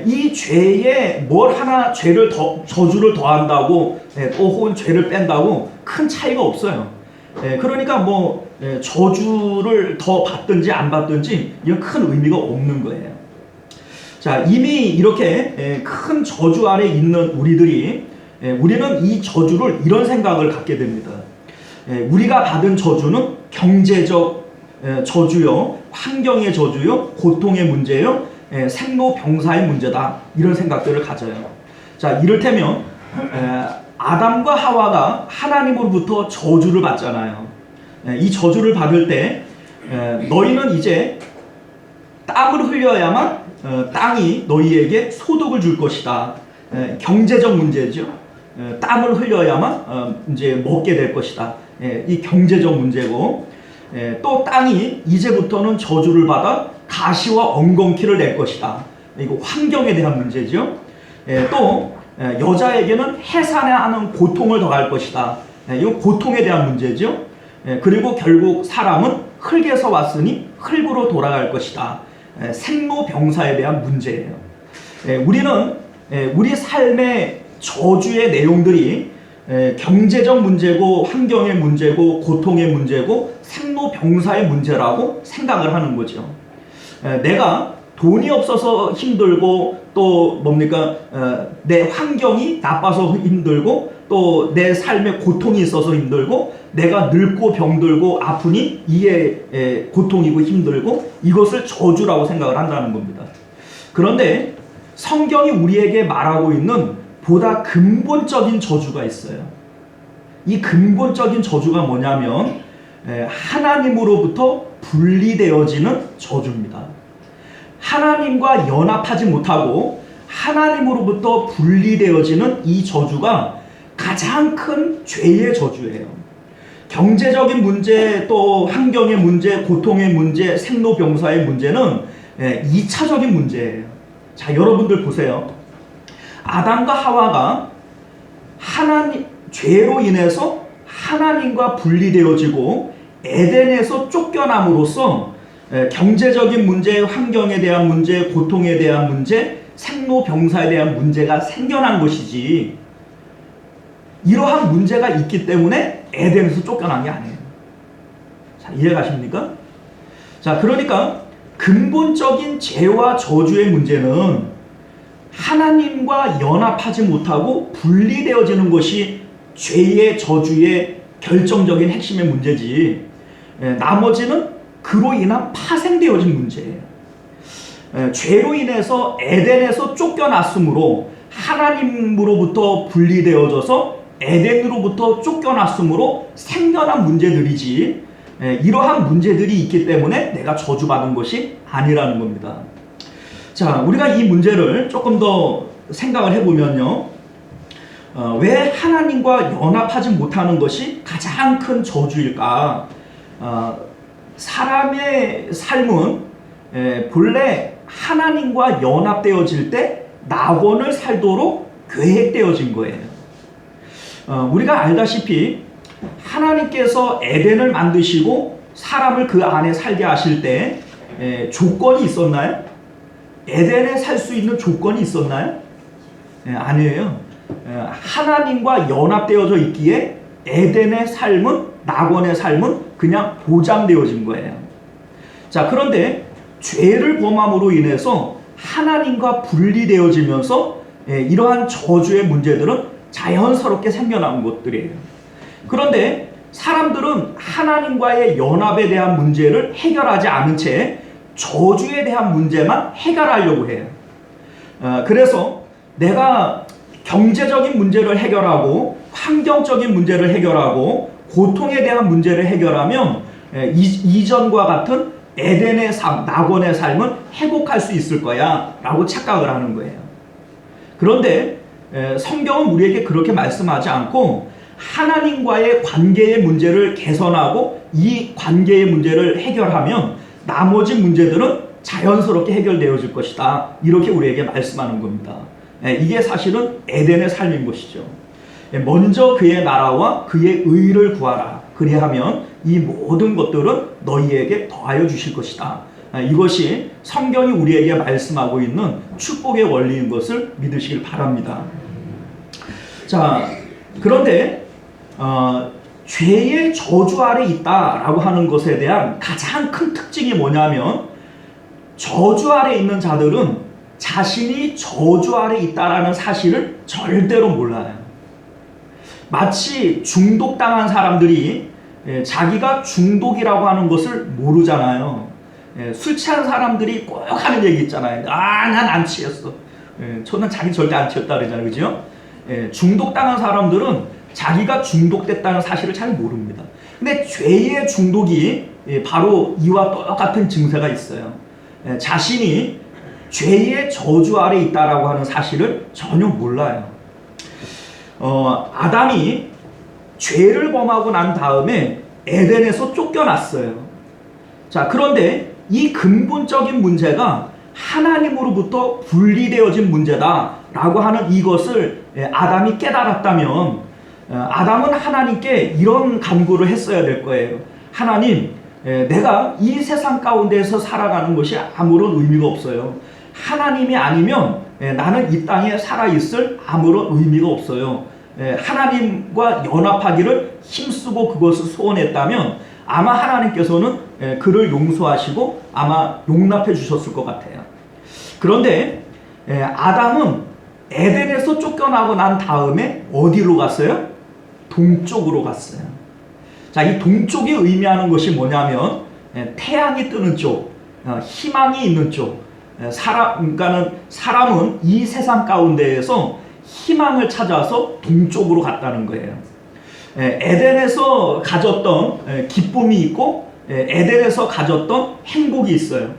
이 죄에 뭘 하나 저주를 더한다고 또 혹은 죄를 뺀다고 큰 차이가 없어요. 그러니까 뭐 저주를 더 받든지 안 받든지 이건 큰 의미가 없는 거예요. 자, 이미 이렇게 큰 저주 아래 있는 우리는 이 저주를 이런 생각을 갖게 됩니다. 우리가 받은 저주는 경제적 저주요, 환경의 저주요, 고통의 문제요, 생로병사의 문제다, 이런 생각들을 가져요. 자, 이를테면 아담과 하와가 하나님으로부터 저주를 받잖아요. 이 저주를 받을 때 너희는 이제 땀을 흘려야만 땅이 너희에게 소득을 줄 것이다. 경제적 문제죠. 땀을 흘려야만 이제 먹게 될 것이다. 이 경제적 문제고, 또 땅이 이제부터는 저주를 받아 가시와 엉겅퀴를 낼 것이다. 이거 환경에 대한 문제죠. 또 여자에게는 해산하는 고통을 더할 것이다. 이거 고통에 대한 문제죠. 그리고 결국 사람은 흙에서 왔으니 흙으로 돌아갈 것이다. 생로병사에 대한 문제예요. 우리는 우리 삶의 저주의 내용들이 경제적 문제고 환경의 문제고 고통의 문제고 생로병사의 문제라고 생각을 하는 거죠. 내가 돈이 없어서 힘들고 또 뭡니까 내 환경이 나빠서 힘들고 또 내 삶에 고통이 있어서 힘들고 내가 늙고 병들고 아프니 이게 고통이고 힘들고 이것을 저주라고 생각을 한다는 겁니다. 그런데 성경이 우리에게 말하고 있는 보다 근본적인 저주가 있어요. 이 근본적인 저주가 뭐냐면 하나님으로부터 분리되어지는 저주입니다. 하나님과 연합하지 못하고 하나님으로부터 분리되어지는 이 저주가 가장 큰 죄의 저주예요. 경제적인 문제, 또 환경의 문제, 고통의 문제, 생로병사의 문제는 2차적인 문제예요. 자, 여러분들 보세요. 아담과 하와가 죄로 인해서 하나님과 분리되어지고 에덴에서 쫓겨남으로써 경제적인 문제, 환경에 대한 문제, 고통에 대한 문제, 생로병사에 대한 문제가 생겨난 것이지, 이러한 문제가 있기 때문에 에덴에서 쫓겨난 게 아니에요. 자, 이해가십니까? 자, 그러니까 근본적인 죄와 저주의 문제는 하나님과 연합하지 못하고 분리되어지는 것이 죄의 저주의 결정적인 핵심의 문제지, 나머지는 그로 인한 파생되어진 문제예요. 죄로 인해서 에덴에서 쫓겨났으므로 하나님으로부터 분리되어져서 에덴으로부터 쫓겨났으므로 생겨난 문제들이지, 이러한 문제들이 있기 때문에 내가 저주받은 것이 아니라는 겁니다. 자, 우리가 이 문제를 조금 더 생각을 해보면요, 왜 하나님과 연합하지 못하는 것이 가장 큰 저주일까? 사람의 삶은 본래 하나님과 연합되어질 때 낙원을 살도록 계획되어진 거예요. 우리가 알다시피 하나님께서 에덴을 만드시고 사람을 그 안에 살게 하실 때 조건이 있었나요? 에덴에 살 수 있는 조건이 있었나요? 아니에요. 하나님과 연합되어져 있기에 에덴의 삶은, 낙원의 삶은 그냥 보장되어진 거예요. 자, 그런데 죄를 범함으로 인해서 하나님과 분리되어지면서 이러한 저주의 문제들은 자연스럽게 생겨난 것들이에요. 그런데 사람들은 하나님과의 연합에 대한 문제를 해결하지 않은 채 저주에 대한 문제만 해결하려고 해요. 그래서 내가 경제적인 문제를 해결하고 환경적인 문제를 해결하고 고통에 대한 문제를 해결하면 이전과 같은 에덴의 삶, 낙원의 삶은 회복할 수 있을 거야 라고 착각을 하는 거예요. 그런데 성경은 우리에게 그렇게 말씀하지 않고 하나님과의 관계의 문제를 개선하고 이 관계의 문제를 해결하면 나머지 문제들은 자연스럽게 해결되어질 것이다, 이렇게 우리에게 말씀하는 겁니다. 이게 사실은 에덴의 삶인 것이죠. 먼저 그의 나라와 그의 의를 구하라, 그리하면 이 모든 것들은 너희에게 더하여 주실 것이다. 이것이 성경이 우리에게 말씀하고 있는 축복의 원리인 것을 믿으시길 바랍니다. 자, 그런데 죄의 저주 아래 있다라고 하는 것에 대한 가장 큰 특징이 뭐냐면, 저주 아래 있는 자들은 자신이 저주 아래 있다라는 사실을 절대로 몰라요. 마치 중독당한 사람들이 자기가 중독이라고 하는 것을 모르잖아요. 술 취한 사람들이 꼭 하는 얘기 있잖아요. 난 안 취했어. 저는 자기 절대 안 취했다 그러잖아요. 그죠? 중독당한 사람들은 자기가 중독됐다는 사실을 잘 모릅니다. 근데 죄의 중독이 바로 이와 똑같은 증세가 있어요. 자신이 죄의 저주 아래 있다라고 하는 사실을 전혀 몰라요. 아담이 죄를 범하고 난 다음에 에덴에서 쫓겨났어요. 자, 그런데 이 근본적인 문제가 하나님으로부터 분리되어진 문제다라고 하는 이것을 아담이 깨달았다면 아담은 하나님께 이런 간구를 했어야 될 거예요. 하나님, 내가 이 세상 가운데서 살아가는 것이 아무런 의미가 없어요. 하나님이 아니면 나는 이 땅에 살아있을 아무런 의미가 없어요. 하나님과 연합하기를 힘쓰고 그것을 소원했다면 아마 하나님께서는 그를 용서하시고 아마 용납해 주셨을 것 같아요. 그런데 아담은 에덴에서 쫓겨나고 난 다음에 어디로 갔어요? 동쪽으로 갔어요. 자, 이 동쪽이 의미하는 것이 뭐냐면 태양이 뜨는 쪽, 희망이 있는 쪽. 그러니까는 사람은 이 세상 가운데에서 희망을 찾아서 동쪽으로 갔다는 거예요. 에덴에서 가졌던 기쁨이 있고 에덴에서 가졌던 행복이 있어요.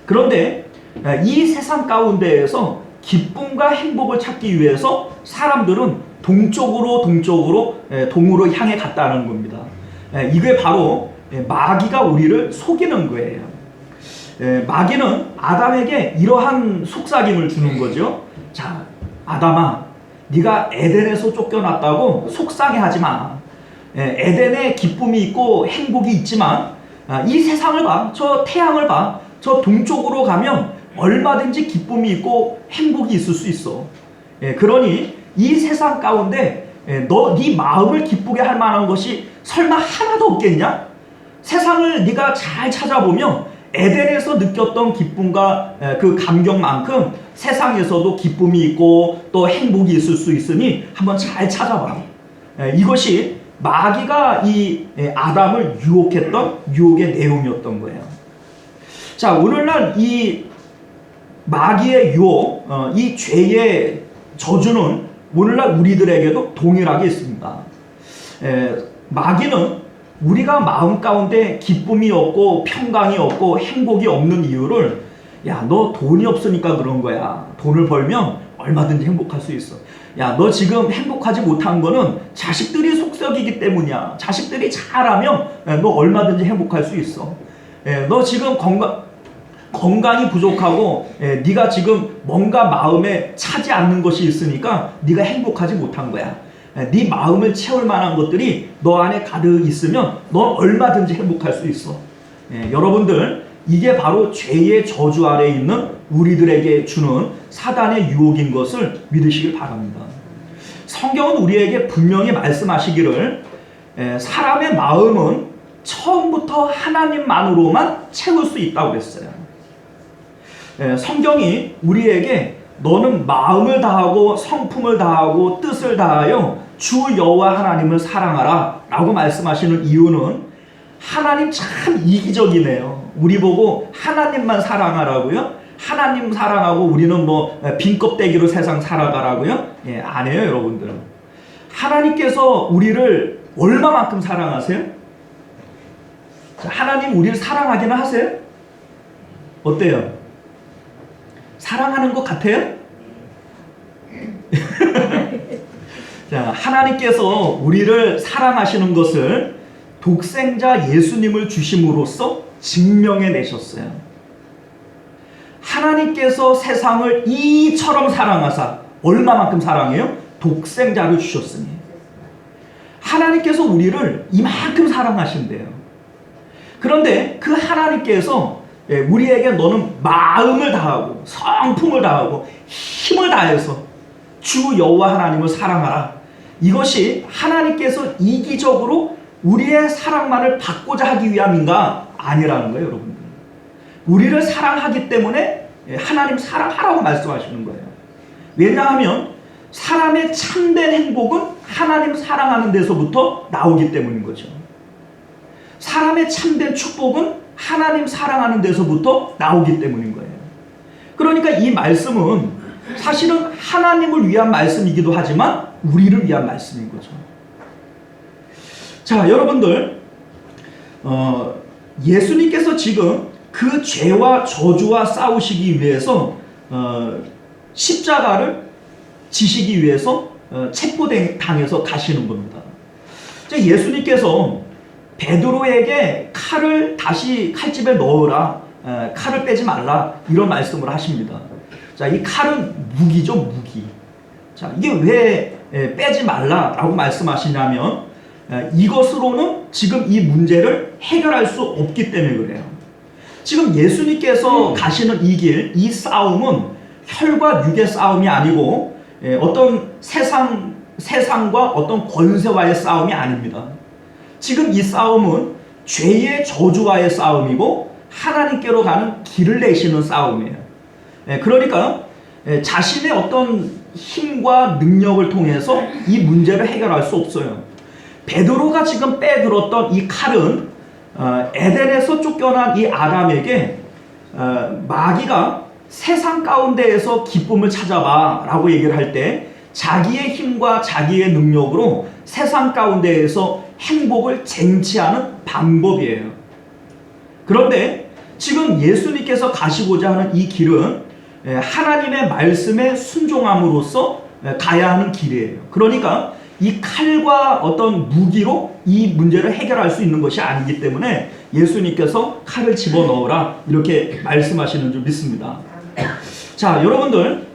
그런데 이 세상 가운데에서 기쁨과 행복을 찾기 위해서 사람들은 동으로 향해 갔다는 겁니다. 이게 바로 마귀가 우리를 속이는 거예요. 마귀는 아담에게 이러한 속삭임을 주는 거죠. 자, 아담아, 네가 에덴에서 쫓겨났다고 속상해하지 마. 에덴에 기쁨이 있고 행복이 있지만 이 세상을 봐, 저 태양을 봐, 저 동쪽으로 가면 얼마든지 기쁨이 있고 행복이 있을 수 있어. 그러니 이 세상 가운데 네 마음을 기쁘게 할 만한 것이 설마 하나도 없겠냐? 세상을 네가 잘 찾아보면 에덴에서 느꼈던 기쁨과 그 감격만큼 세상에서도 기쁨이 있고 또 행복이 있을 수 있으니 한번 잘 찾아봐. 이것이 마귀가 이 아담을 유혹했던 유혹의 내용이었던 거예요. 자, 오늘날 이 마귀의 유혹, 이 죄의 저주는 오늘날 우리들에게도 동일하게 있습니다. 마귀는 우리가 마음 가운데 기쁨이 없고 평강이 없고 행복이 없는 이유를 야, 너 돈이 없으니까 그런 거야. 돈을 벌면 얼마든지 행복할 수 있어. 야, 너 지금 행복하지 못한 거는 자식들이 속썩이기 때문이야. 자식들이 잘하면 너 얼마든지 행복할 수 있어. 너 지금 건강이 부족하고 네가 지금 뭔가 마음에 차지 않는 것이 있으니까 네가 행복하지 못한 거야. 네 마음을 채울 만한 것들이 너 안에 가득 있으면 넌 얼마든지 행복할 수 있어. 여러분들, 이게 바로 죄의 저주 아래에 있는 우리들에게 주는 사단의 유혹인 것을 믿으시길 바랍니다. 성경은 우리에게 분명히 말씀하시기를 사람의 마음은 처음부터 하나님만으로만 채울 수 있다고 그랬어요. 성경이 우리에게 너는 마음을 다하고 성품을 다하고 뜻을 다하여 주 여호와 하나님을 사랑하라 라고 말씀하시는 이유는 하나님 참 이기적이네요. 우리 보고 하나님만 사랑하라고요? 하나님 사랑하고 우리는 뭐 빈껍데기로 세상 살아가라고요? 아니에요, 여러분들. 하나님께서 우리를 얼마만큼 사랑하세요? 하나님 우리를 사랑하기는 하세요? 어때요? 사랑하는 것 같아요? 자, 하나님께서 우리를 사랑하시는 것을 독생자 예수님을 주심으로써 증명해 내셨어요. 하나님께서 세상을 이처럼 사랑하사 얼마만큼 사랑해요? 독생자를 주셨으니. 하나님께서 우리를 이만큼 사랑하신대요. 그런데 그 하나님께서 우리에게 너는 마음을 다하고 성품을 다하고 힘을 다해서 주 여호와 하나님을 사랑하라. 이것이 하나님께서 이기적으로 우리의 사랑만을 받고자 하기 위함인가? 아니라는 거예요, 여러분들. 우리를 사랑하기 때문에 하나님 사랑하라고 말씀하시는 거예요. 왜냐하면 사람의 참된 행복은 하나님 사랑하는 데서부터 나오기 때문인 거죠. 사람의 참된 축복은 하나님 사랑하는 데서부터 나오기 때문인 거예요. 그러니까 이 말씀은 사실은 하나님을 위한 말씀이기도 하지만 우리를 위한 말씀인 거죠. 자, 여러분들, 예수님께서 지금 그 죄와 저주와 싸우시기 위해서 십자가를 지시기 위해서 체포당해서 가시는 겁니다. 예수님께서 베드로에게 칼을 다시 칼집에 넣으라, 칼을 빼지 말라, 이런 말씀을 하십니다. 자, 이 칼은 무기죠, 무기. 자, 이게 왜 빼지 말라라고 말씀하시냐면 이것으로는 지금 이 문제를 해결할 수 없기 때문에 그래요. 지금 예수님께서 가시는 이 길, 이 싸움은 혈과 육의 싸움이 아니고 어떤 세상과 어떤 권세와의 싸움이 아닙니다. 지금 이 싸움은 죄의 저주와의 싸움이고 하나님께로 가는 길을 내시는 싸움이에요. 그러니까 자신의 어떤 힘과 능력을 통해서 이 문제를 해결할 수 없어요. 베드로가 지금 빼들었던 이 칼은 에덴에서 쫓겨난 이 아담에게 마귀가 세상 가운데에서 기쁨을 찾아봐 라고 얘기를 할 때 자기의 힘과 자기의 능력으로 세상 가운데에서 행복을 쟁취하는 방법이에요. 그런데 지금 예수님께서 가시고자 하는 이 길은 하나님의 말씀에 순종함으로써 가야 하는 길이에요. 그러니까 이 칼과 어떤 무기로 이 문제를 해결할 수 있는 것이 아니기 때문에 예수님께서 칼을 집어넣으라 이렇게 말씀하시는 줄 믿습니다. 자, 여러분들,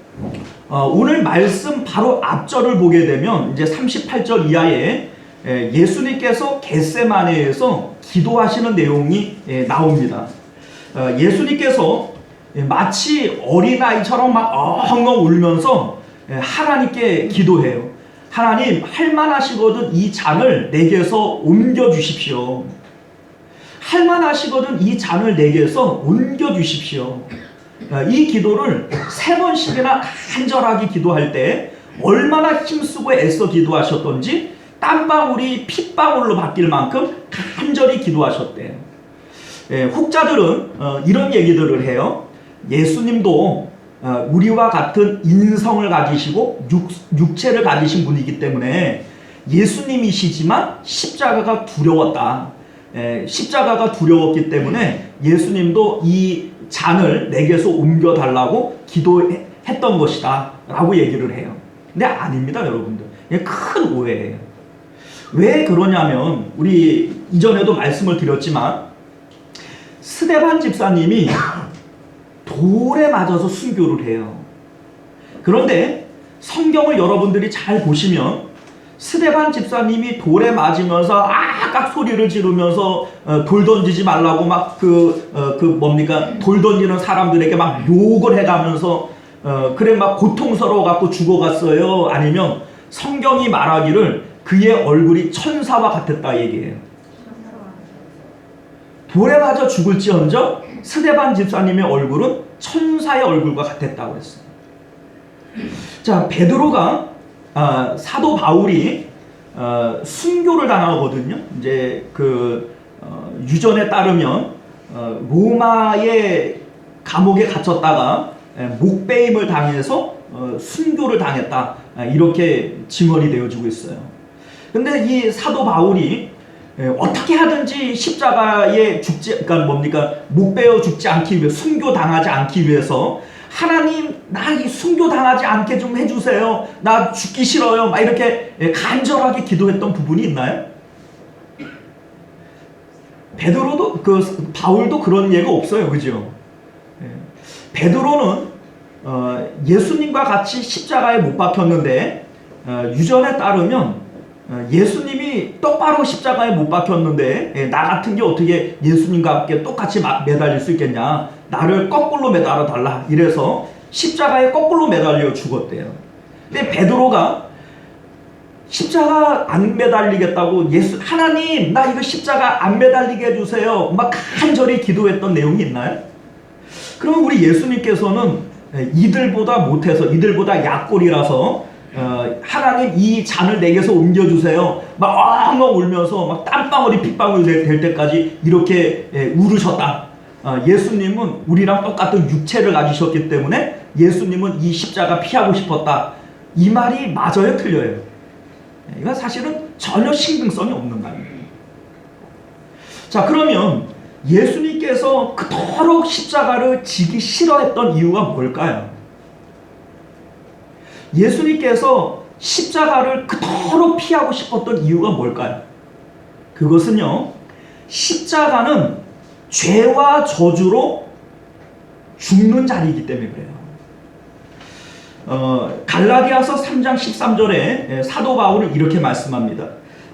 오늘 말씀 바로 앞절을 보게 되면 이제 38절 이하에 예수님께서 겟세마네에서 기도하시는 내용이 나옵니다. 예수님께서 마치 어린아이처럼 막 엉엉 울면서 하나님께 기도해요. 하나님, 할만하시거든 이 잔을 내게서 옮겨주십시오. 할만하시거든 이 잔을 내게서 옮겨주십시오. 이 기도를 3번씩이나 간절하게 기도할 때 얼마나 힘쓰고 애써 기도하셨던지 땀방울이 핏방울로 바뀔 만큼 간절히 기도하셨대요. 혹자들은 이런 얘기들을 해요. 예수님도 우리와 같은 인성을 가지시고 육체를 가지신 분이기 때문에 예수님이시지만 십자가가 두려웠다. 십자가가 두려웠기 때문에 예수님도 이 잔을 내게서 옮겨달라고 기도했던 것이다 라고 얘기를 해요. 근데 아닙니다, 여러분들. 이게 큰 오해예요. 왜 그러냐면 우리 이전에도 말씀을 드렸지만 스데반 집사님이 돌에 맞아서 순교를 해요. 그런데 성경을 여러분들이 잘 보시면 스데반 집사님이 돌에 맞으면서 아깍 소리를 지르면서 돌 던지지 말라고 막 돌 던지는 사람들에게 막 욕을 해가면서 그래 막 고통스러워 갖고 죽어갔어요? 아니면 성경이 말하기를 그의 얼굴이 천사와 같았다 얘기해요. 돌에 맞아 죽을지언정 스데반 집사님의 얼굴은 천사의 얼굴과 같았다고 했어요. 자, 베드로가 사도 바울이 순교를 당하거든요. 이제 유전에 따르면 로마의 감옥에 갇혔다가 목베임을 당해서 순교를 당했다, 이렇게 증언이 되어지고 있어요. 근데 이 사도 바울이 어떻게 하든지 십자가에 그러니까 못 베어 죽지 않기 위해, 순교 당하지 않기 위해서 하나님, 나 이 순교 당하지 않게 좀 해주세요. 나 죽기 싫어요. 막 이렇게 간절하게 기도했던 부분이 있나요? 베드로도 바울도 그런 예가 없어요, 그죠? 베드로는 예수님과 같이 십자가에 못 박혔는데 유전에 따르면 예수님이 똑바로 십자가에 못 박혔는데 나 같은 게 어떻게 예수님과 함께 똑같이 매달릴 수 있겠냐, 나를 거꾸로 매달아 달라, 이래서 십자가에 거꾸로 매달려 죽었대요. 근데 베드로가 십자가 안 매달리겠다고 하나님, 나 이거 십자가 안 매달리게 해주세요, 막 간절히 기도했던 내용이 있나요? 그러면 우리 예수님께서는 이들보다 못해서, 이들보다 약골이라서 하나님 이 잔을 내게서 옮겨주세요, 막 엉엉 울면서 막 땀방울이 핏방울이 될 때까지 이렇게 울으셨다. 예수님은 우리랑 똑같은 육체를 가지셨기 때문에 예수님은 이 십자가 피하고 싶었다. 이 말이 맞아요, 틀려요? 이건 사실은 전혀 신빙성이 없는 말입니다. 자, 그러면 예수님께서 그토록 십자가를 지기 싫어했던 이유가 뭘까요? 예수님께서 십자가를 그토록 피하고 싶었던 이유가 뭘까요? 그것은요, 십자가는 죄와 저주로 죽는 자리이기 때문에 그래요. 갈라디아서 3장 13절에 사도 바울은 이렇게 말씀합니다.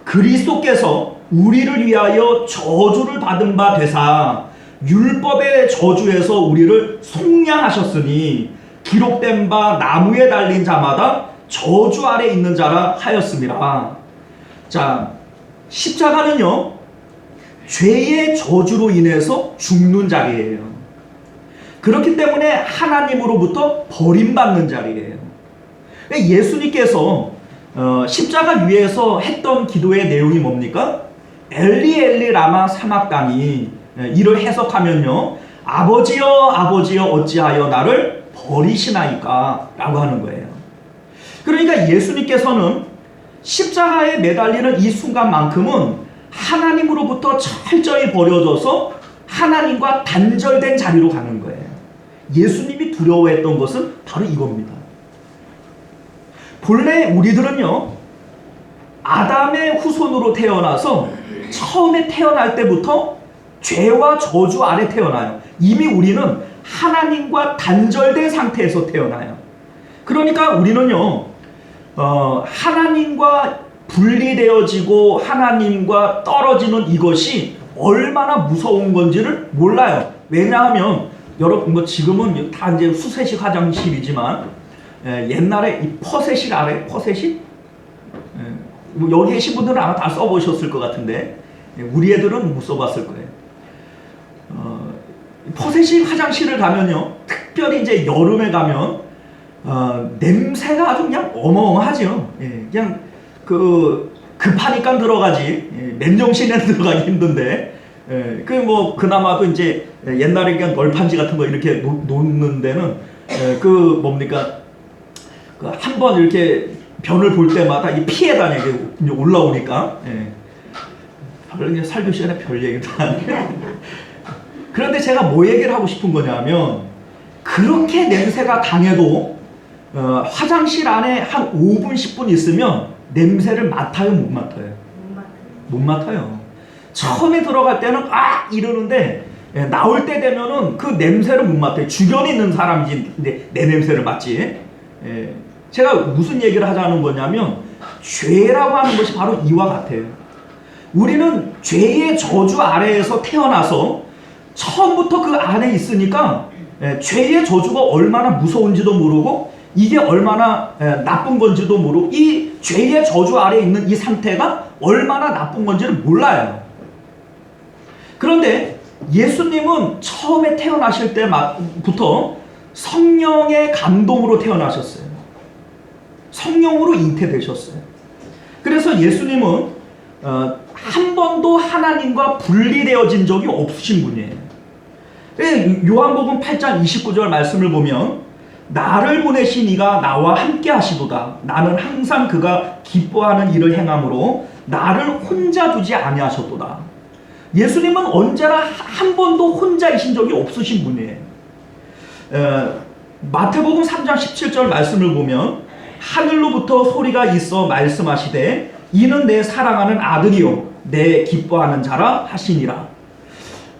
그리스도께서 우리를 위하여 저주를 받은 바 되사 율법의 저주에서 우리를 속량하셨으니 기록된 바 나무에 달린 자마다 저주 아래 있는 자라 하였습니다. 자, 십자가는요, 죄의 저주로 인해서 죽는 자리예요. 그렇기 때문에 하나님으로부터 버림받는 자리예요. 예수님께서 십자가 위에서 했던 기도의 내용이 뭡니까? 엘리 엘리 라마 사막다니, 이를 해석하면요, 아버지여 아버지여 어찌하여 나를 버리시나이까 라고 하는 거예요. 그러니까 예수님께서는 십자가에 매달리는 이 순간만큼은 하나님으로부터 철저히 버려져서 하나님과 단절된 자리로 가는 거예요. 예수님이 두려워했던 것은 바로 이겁니다. 본래 우리들은요, 아담의 후손으로 태어나서 처음에 태어날 때부터 죄와 저주 아래 태어나요. 이미 우리는 하나님과 단절된 상태에서 태어나요. 그러니까 우리는요, 하나님과 분리되어지고 하나님과 떨어지는 이것이 얼마나 무서운 건지를 몰라요. 왜냐하면 여러분, 뭐 지금은 다 이제 수세식 화장실이지만 옛날에 이 퍼세식 알아요? 퍼세식? 여기 계신 분들은 아마 다 써보셨을 것 같은데 우리 애들은 못 써봤을 거예요. 퍼세식 화장실을 가면요, 특별히 이제 여름에 가면 냄새가 아주 그냥 어마어마하죠. 그냥 급하니까 들어가지, 맨정신에 들어가기 힘든데, 그나마도 이제 옛날에 그냥 널판지 같은 거 이렇게 놓는 데는 한번 이렇게 변을 볼 때마다 이 피해 다니게 올라오니까, 그냥 살교 시간에 별 얘기도 안 해요. 그런데 제가 뭐 얘기를 하고 싶은 거냐면, 그렇게 냄새가 강해도 화장실 안에 한 5분 10분 있으면 냄새를 맡아요, 못 맡아요? 못 맡아요. 처음에 들어갈 때는 이러는데 나올 때 되면은 그 냄새를 못 맡아요. 주변에 있는 사람이지 내 냄새를 맡지. 제가 무슨 얘기를 하자는 거냐면, 죄라고 하는 것이 바로 이와 같아요. 우리는 죄의 저주 아래에서 태어나서 처음부터 그 안에 있으니까 죄의 저주가 얼마나 무서운지도 모르고 이게 얼마나 나쁜 건지도 모르고 이 죄의 저주 아래에 있는 이 상태가 얼마나 나쁜 건지를 몰라요. 그런데 예수님은 처음에 태어나실 때부터 성령의 감동으로 태어나셨어요. 성령으로 잉태되셨어요. 그래서 예수님은 한 번도 하나님과 분리되어진 적이 없으신 분이에요. 요한복음 8장 29절 말씀을 보면, 나를 보내신 이가 나와 함께 하시도다. 나는 항상 그가 기뻐하는 일을 행함으로 나를 혼자 두지 아니하셨도다. 예수님은 언제나 한 번도 혼자이신 적이 없으신 분이에요. 마태복음 3장 17절 말씀을 보면, 하늘로부터 소리가 있어 말씀하시되 이는 내 사랑하는 아들이요 내 기뻐하는 자라 하시니라.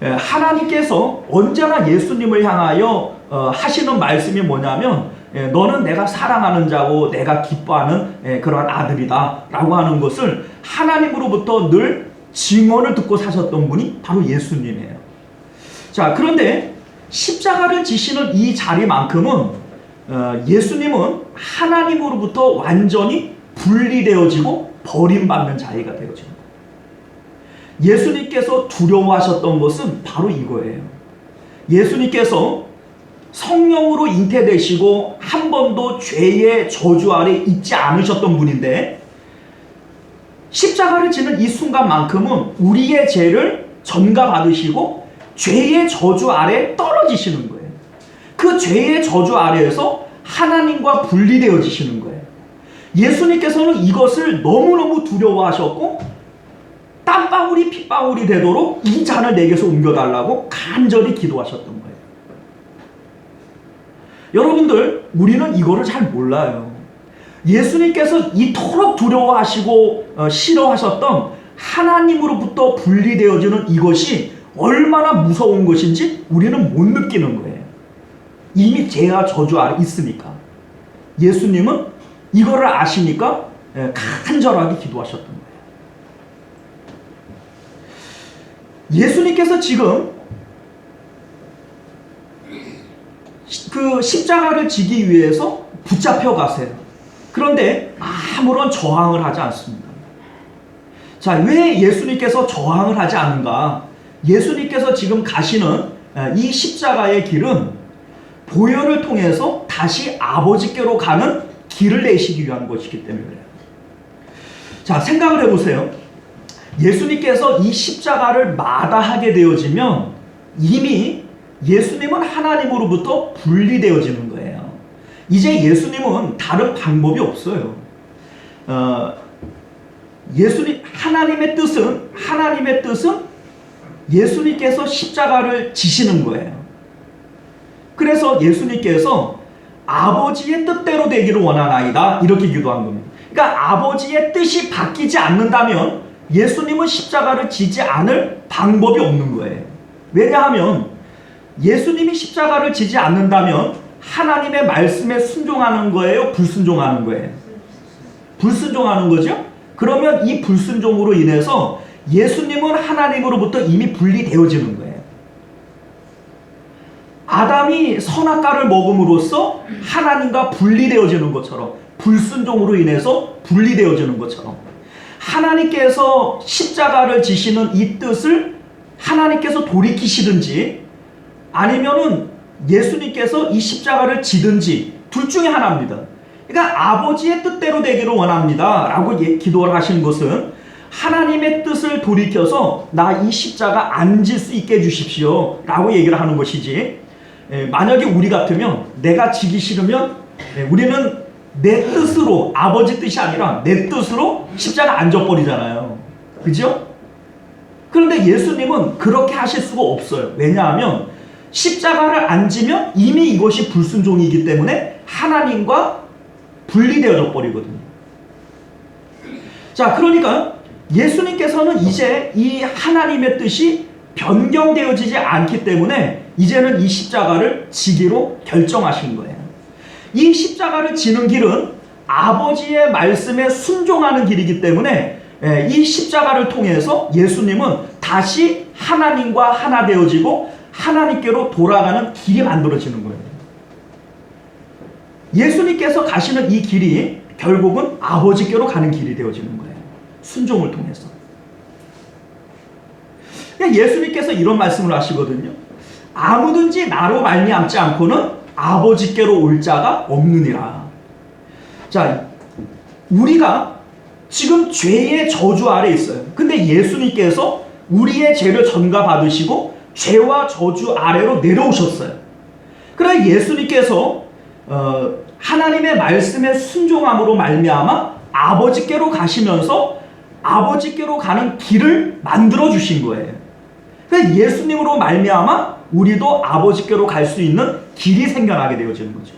하나님께서 언제나 예수님을 향하여 하시는 말씀이 뭐냐면, 너는 내가 사랑하는 자고 내가 기뻐하는 그런 아들이다 라고 하는 것을 하나님으로부터 늘 증언을 듣고 사셨던 분이 바로 예수님이에요. 자, 그런데 십자가를 지시는 이 자리만큼은 예수님은 하나님으로부터 완전히 분리되어지고 버림받는 자리가 되어집니다. 예수님께서 두려워하셨던 것은 바로 이거예요. 예수님께서 성령으로 잉태되시고 한 번도 죄의 저주 아래 있지 않으셨던 분인데, 십자가를 지는 이 순간만큼은 우리의 죄를 전가받으시고 죄의 저주 아래 떨어지시는 거예요. 그 죄의 저주 아래에서 하나님과 분리되어지시는 거예요. 예수님께서는 이것을 너무너무 두려워하셨고 땀방울이 핏방울이 되도록 이 잔을 내게서 옮겨달라고 간절히 기도하셨던 거예요. 여러분들, 우리는 이거를 잘 몰라요. 예수님께서 이토록 두려워하시고 싫어하셨던 하나님으로부터 분리되어지는 이것이 얼마나 무서운 것인지 우리는 못 느끼는 거예요. 이미 죄와 저주 아래 있으니까. 예수님은 이거를 아시니까 간절하게 기도하셨던 거예요. 예수님께서 지금 그 십자가를 지기 위해서 붙잡혀 가세요. 그런데 아무런 저항을 하지 않습니다. 자, 왜 예수님께서 저항을 하지 않는가? 예수님께서 지금 가시는 이 십자가의 길은 보혈을 통해서 다시 아버지께로 가는 길을 내시기 위한 것이기 때문에 그래요. 자, 생각을 해보세요. 예수님께서 이 십자가를 마다하게 되어지면 이미 예수님은 하나님으로부터 분리되어지는 거예요. 이제 예수님은 다른 방법이 없어요. 하나님의 뜻은 예수님께서 십자가를 지시는 거예요. 그래서 예수님께서 아버지의 뜻대로 되기를 원하나이다 이렇게 기도한 겁니다. 그러니까 아버지의 뜻이 바뀌지 않는다면 예수님은 십자가를 지지 않을 방법이 없는 거예요. 왜냐하면 예수님이 십자가를 지지 않는다면 하나님의 말씀에 순종하는 거예요? 불순종하는 거예요? 불순종하는 거죠? 그러면 이 불순종으로 인해서 예수님은 하나님으로부터 이미 분리되어지는 거예요. 아담이 선악과를 먹음으로써 하나님과 분리되어지는 것처럼, 불순종으로 인해서 분리되어지는 것처럼, 하나님께서 십자가를 지시는 이 뜻을 하나님께서 돌이키시든지 아니면은 예수님께서 이 십자가를 지든지 둘 중에 하나입니다. 그러니까 아버지의 뜻대로 되기를 원합니다 라고 기도를 하시는 것은 하나님의 뜻을 돌이켜서 나 이 십자가 안 질 수 있게 해주십시오 라고 얘기를 하는 것이지, 만약에 우리 같으면 내가 지기 싫으면 우리는 내 뜻으로, 아버지 뜻이 아니라 내 뜻으로 십자가 안 져버리잖아요. 그죠? 그런데 예수님은 그렇게 하실 수가 없어요. 왜냐하면 십자가를 안 지면 이미 이것이 불순종이기 때문에 하나님과 분리되어져 버리거든요. 자, 그러니까 예수님께서는 이제 이 하나님의 뜻이 변경되어지지 않기 때문에 이제는 이 십자가를 지기로 결정하신 거예요. 이 십자가를 지는 길은 아버지의 말씀에 순종하는 길이기 때문에 이 십자가를 통해서 예수님은 다시 하나님과 하나 되어지고 하나님께로 돌아가는 길이 만들어지는 거예요. 예수님께서 가시는 이 길이 결국은 아버지께로 가는 길이 되어지는 거예요. 순종을 통해서. 예수님께서 이런 말씀을 하시거든요. 아무든지 나로 말미암지 않고는 아버지께로 올 자가 없느니라. 자, 우리가 지금 죄의 저주 아래 있어요. 근데 예수님께서 우리의 죄를 전가받으시고 죄와 저주 아래로 내려오셨어요. 그래 예수님께서 하나님의 말씀에 순종함으로 말미암아 아버지께로 가시면서 아버지께로 가는 길을 만들어 주신 거예요. 그래서 예수님으로 말미암아 우리도 아버지께로 갈 수 있는 길이 생겨나게 되어지는 거죠.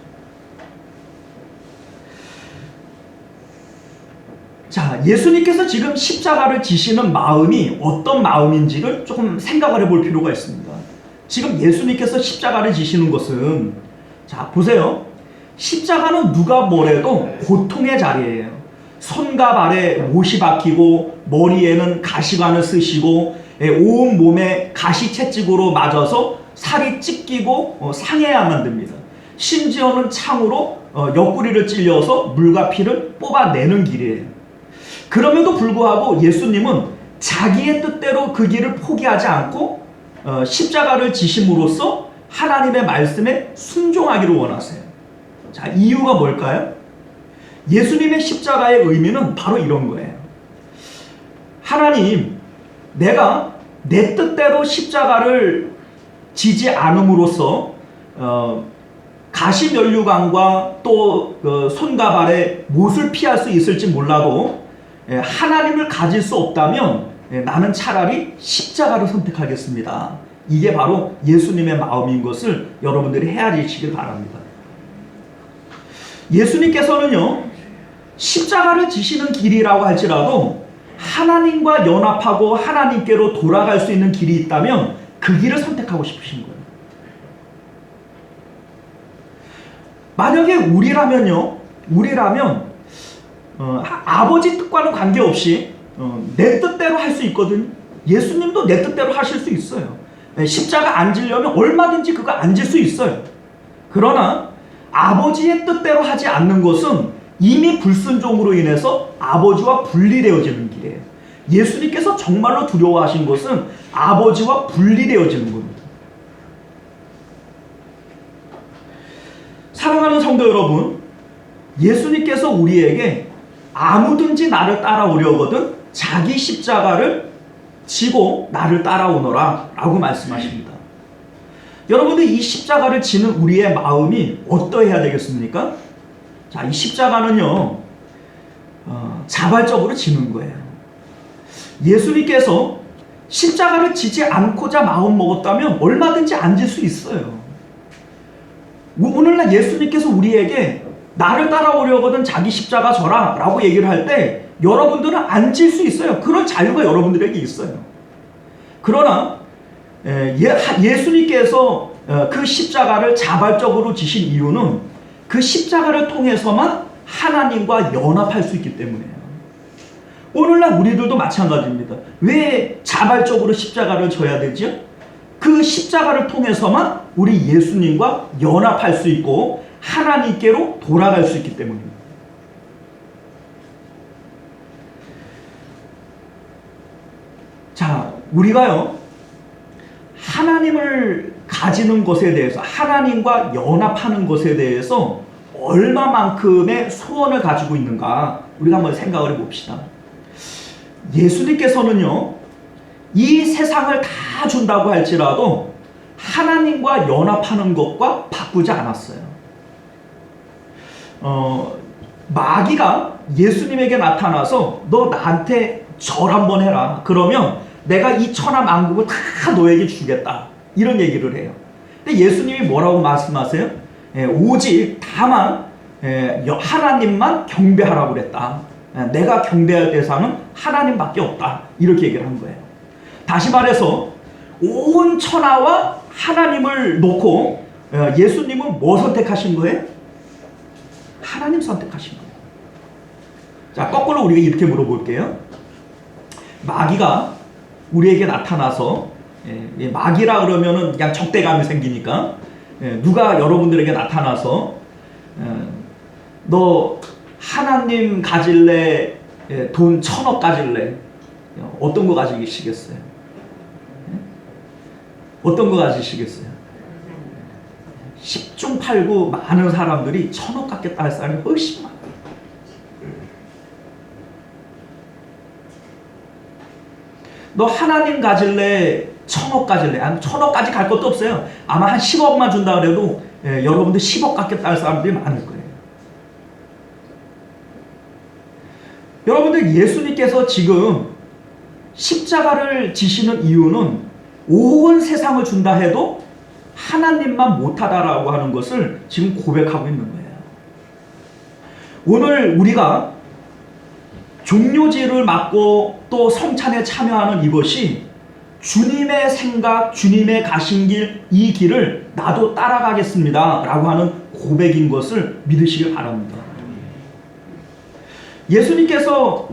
자, 예수님께서 지금 십자가를 지시는 마음이 어떤 마음인지를 조금 생각을 해볼 필요가 있습니다. 지금 예수님께서 십자가를 지시는 것은, 자, 보세요. 십자가는 누가 뭐래도 고통의 자리예요. 손과 발에 못이 박히고 머리에는 가시관을 쓰시고 온 몸에 가시채찍으로 맞아서 살이 찢기고 상해야만 됩니다. 심지어는 창으로 옆구리를 찔려서 물과 피를 뽑아내는 길이에요. 그럼에도 불구하고 예수님은 자기의 뜻대로 그 길을 포기하지 않고 십자가를 지심으로써 하나님의 말씀에 순종하기를 원하세요. 자, 이유가 뭘까요? 예수님의 십자가의 의미는 바로 이런 거예요. 하나님, 내가 내 뜻대로 십자가를 지지 않음으로써 가시면류관과 또 손과 발에 못을 피할 수 있을지 몰라도 하나님을 가질 수 없다면 나는 차라리 십자가를 선택하겠습니다. 이게 바로 예수님의 마음인 것을 여러분들이 헤아리시길 바랍니다. 예수님께서는요, 십자가를 지시는 길이라고 할지라도 하나님과 연합하고 하나님께로 돌아갈 수 있는 길이 있다면 그 길을 선택하고 싶으신 거예요. 만약에 우리라면 아버지 뜻과는 관계없이 내 뜻대로 할 수 있거든요. 예수님도 내 뜻대로 하실 수 있어요. 십자가 안 지려면 얼마든지 그거 안 질 수 있어요. 그러나 아버지의 뜻대로 하지 않는 것은 이미 불순종으로 인해서 아버지와 분리되어지는 길이에요. 예수님께서 정말로 두려워하신 것은 아버지와 분리되어지는 겁니다. 사랑하는 성도 여러분, 예수님께서 우리에게 아무든지 나를 따라오려거든 자기 십자가를 지고 나를 따라오너라 라고 말씀하십니다. 여러분들, 이 십자가를 지는 우리의 마음이 어떠해야 되겠습니까? 자, 이 십자가는요, 자발적으로 지는 거예요. 예수님께서 십자가를 지지 않고자 마음 먹었다면 얼마든지 안 질 수 있어요. 오늘날 예수님께서 우리에게 나를 따라오려거든 자기 십자가 져라 라고 얘기를 할 때 여러분들은 안 질 수 있어요. 그런 자유가 여러분들에게 있어요. 그러나 예수님께서 그 십자가를 자발적으로 지신 이유는 그 십자가를 통해서만 하나님과 연합할 수 있기 때문이에요. 오늘날 우리들도 마찬가지입니다. 왜 자발적으로 십자가를 져야 되죠? 그 십자가를 통해서만 우리 예수님과 연합할 수 있고 하나님께로 돌아갈 수 있기 때문입니다. 자, 우리가요, 하나님을 가지는 것에 대해서, 하나님과 연합하는 것에 대해서 얼마만큼의 소원을 가지고 있는가 우리가 한번 생각을 해봅시다. 예수님께서는요, 이 세상을 다 준다고 할지라도 하나님과 연합하는 것과 바꾸지 않았어요. 마귀가 예수님에게 나타나서 너 나한테 절 한번 해라. 그러면 내가 이 천하 만국을 다 너에게 주겠다. 이런 얘기를 해요. 근데 예수님이 뭐라고 말씀하세요? 오직 다만 하나님만 경배하라고 그랬다. 내가 경배할 대상은 하나님밖에 없다. 이렇게 얘기를 한 거예요. 다시 말해서 온 천하와 하나님을 놓고 예수님은 뭐 선택하신 거예요? 하나님 선택하신 거예요. 자, 거꾸로 우리가 이렇게 물어볼게요. 마귀가 우리에게 나타나서, 마귀라 그러면은 그냥 적대감이 생기니까, 누가 여러분들에게 나타나서 너 하나님 가질래? 돈 1,000억 가질래? 어떤 거 가지시겠어요? 어떤 거 가지시겠어요? 10중 8구 많은 사람들이 1,000억 갖겠다 할 사람이 훨씬 많아요. 너 하나님 가질래? 1,000억 가질래? 아니, 1,000억까지 갈 것도 없어요. 아마 한 10억만 준다 그래도 여러분들 10억 갖겠다 할 사람들이 많을 거예요. 여러분들, 예수님께서 지금 십자가를 지시는 이유는 온 세상을 준다 해도 하나님만 못하다라고 하는 것을 지금 고백하고 있는 거예요. 오늘 우리가 종료제를 맡고 또 성찬에 참여하는 이것이 주님의 생각, 주님의 가신 길, 이 길을 나도 따라가겠습니다 라고 하는 고백인 것을 믿으시길 바랍니다. 예수님께서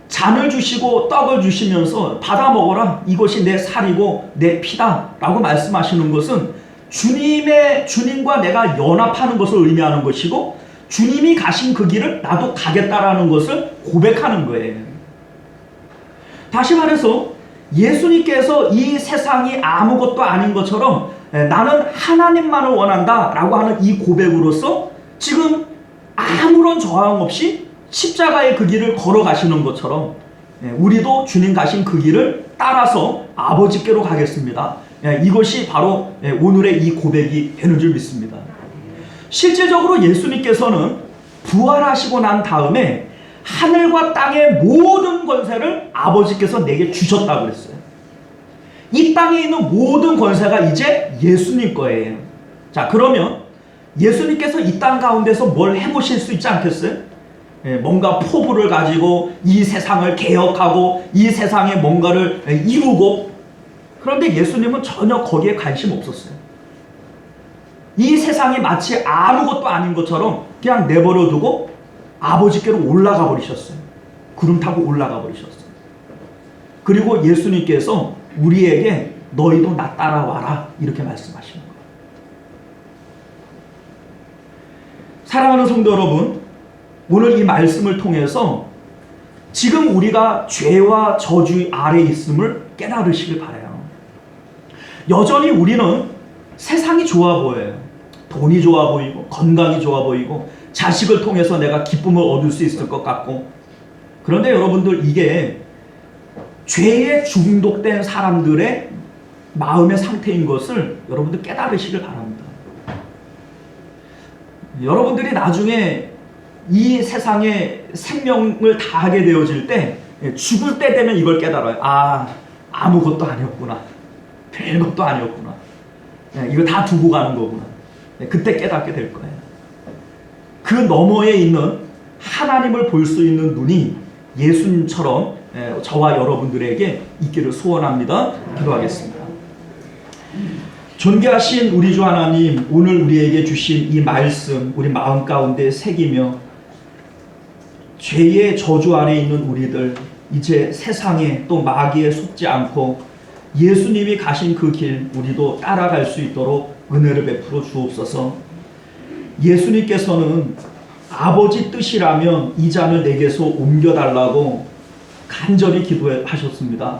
잔을 주시고 떡을 주시면서 받아 먹어라, 이것이 내 살이고 내 피다 라고 말씀하시는 것은 주님과 내가 연합하는 것을 의미하는 것이고, 주님이 가신 그 길을 나도 가겠다라는 것을 고백하는 거예요. 다시 말해서 예수님께서 이 세상이 아무것도 아닌 것처럼 나는 하나님만을 원한다 라고 하는 이 고백으로서 지금 아무런 저항 없이 십자가의 그 길을 걸어가시는 것처럼 우리도 주님 가신 그 길을 따라서 아버지께로 가겠습니다. 이것이 바로 오늘의 이 고백이 되는 줄 믿습니다. 실질적으로 예수님께서는 부활하시고 난 다음에 하늘과 땅의 모든 권세를 아버지께서 내게 주셨다고 그랬어요. 이 땅에 있는 모든 권세가 이제 예수님 거예요. 자, 그러면 예수님께서 이 땅 가운데서 뭘 해보실 수 있지 않겠어요? 뭔가 포부를 가지고 이 세상을 개혁하고 이 세상에 뭔가를 이루고, 그런데 예수님은 전혀 거기에 관심 없었어요. 이 세상이 마치 아무것도 아닌 것처럼 그냥 내버려 두고 아버지께로 올라가 버리셨어요. 구름 타고 올라가 버리셨어요. 그리고 예수님께서 우리에게 너희도 나 따라와라 이렇게 말씀하시는 거예요. 사랑하는 성도 여러분, 오늘 이 말씀을 통해서 지금 우리가 죄와 저주 아래에 있음을 깨달으시길 바라요. 여전히 우리는 세상이 좋아 보여요. 돈이 좋아 보이고 건강이 좋아 보이고 자식을 통해서 내가 기쁨을 얻을 수 있을 것 같고, 그런데 여러분들, 이게 죄에 중독된 사람들의 마음의 상태인 것을 여러분들 깨달으시길 바랍니다. 여러분들이 나중에 이 세상에 생명을 다하게 되어질 때, 죽을 때 되면 이걸 깨달아요. 아, 아무것도 아니었구나. 별것도 아니었구나. 이거 다 두고 가는 거구나. 그때 깨닫게 될 거예요. 그 너머에 있는 하나님을 볼 수 있는 눈이 예수님처럼 저와 여러분들에게 있기를 소원합니다. 기도하겠습니다. 존귀하신 우리 주 하나님, 오늘 우리에게 주신 이 말씀 우리 마음 가운데 새기며 죄의 저주 아래 있는 우리들, 이제 세상에 또 마귀에 속지 않고 예수님이 가신 그 길 우리도 따라갈 수 있도록 은혜를 베풀어 주옵소서. 예수님께서는 아버지 뜻이라면 이 잔을 내게서 옮겨달라고 간절히 기도하셨습니다.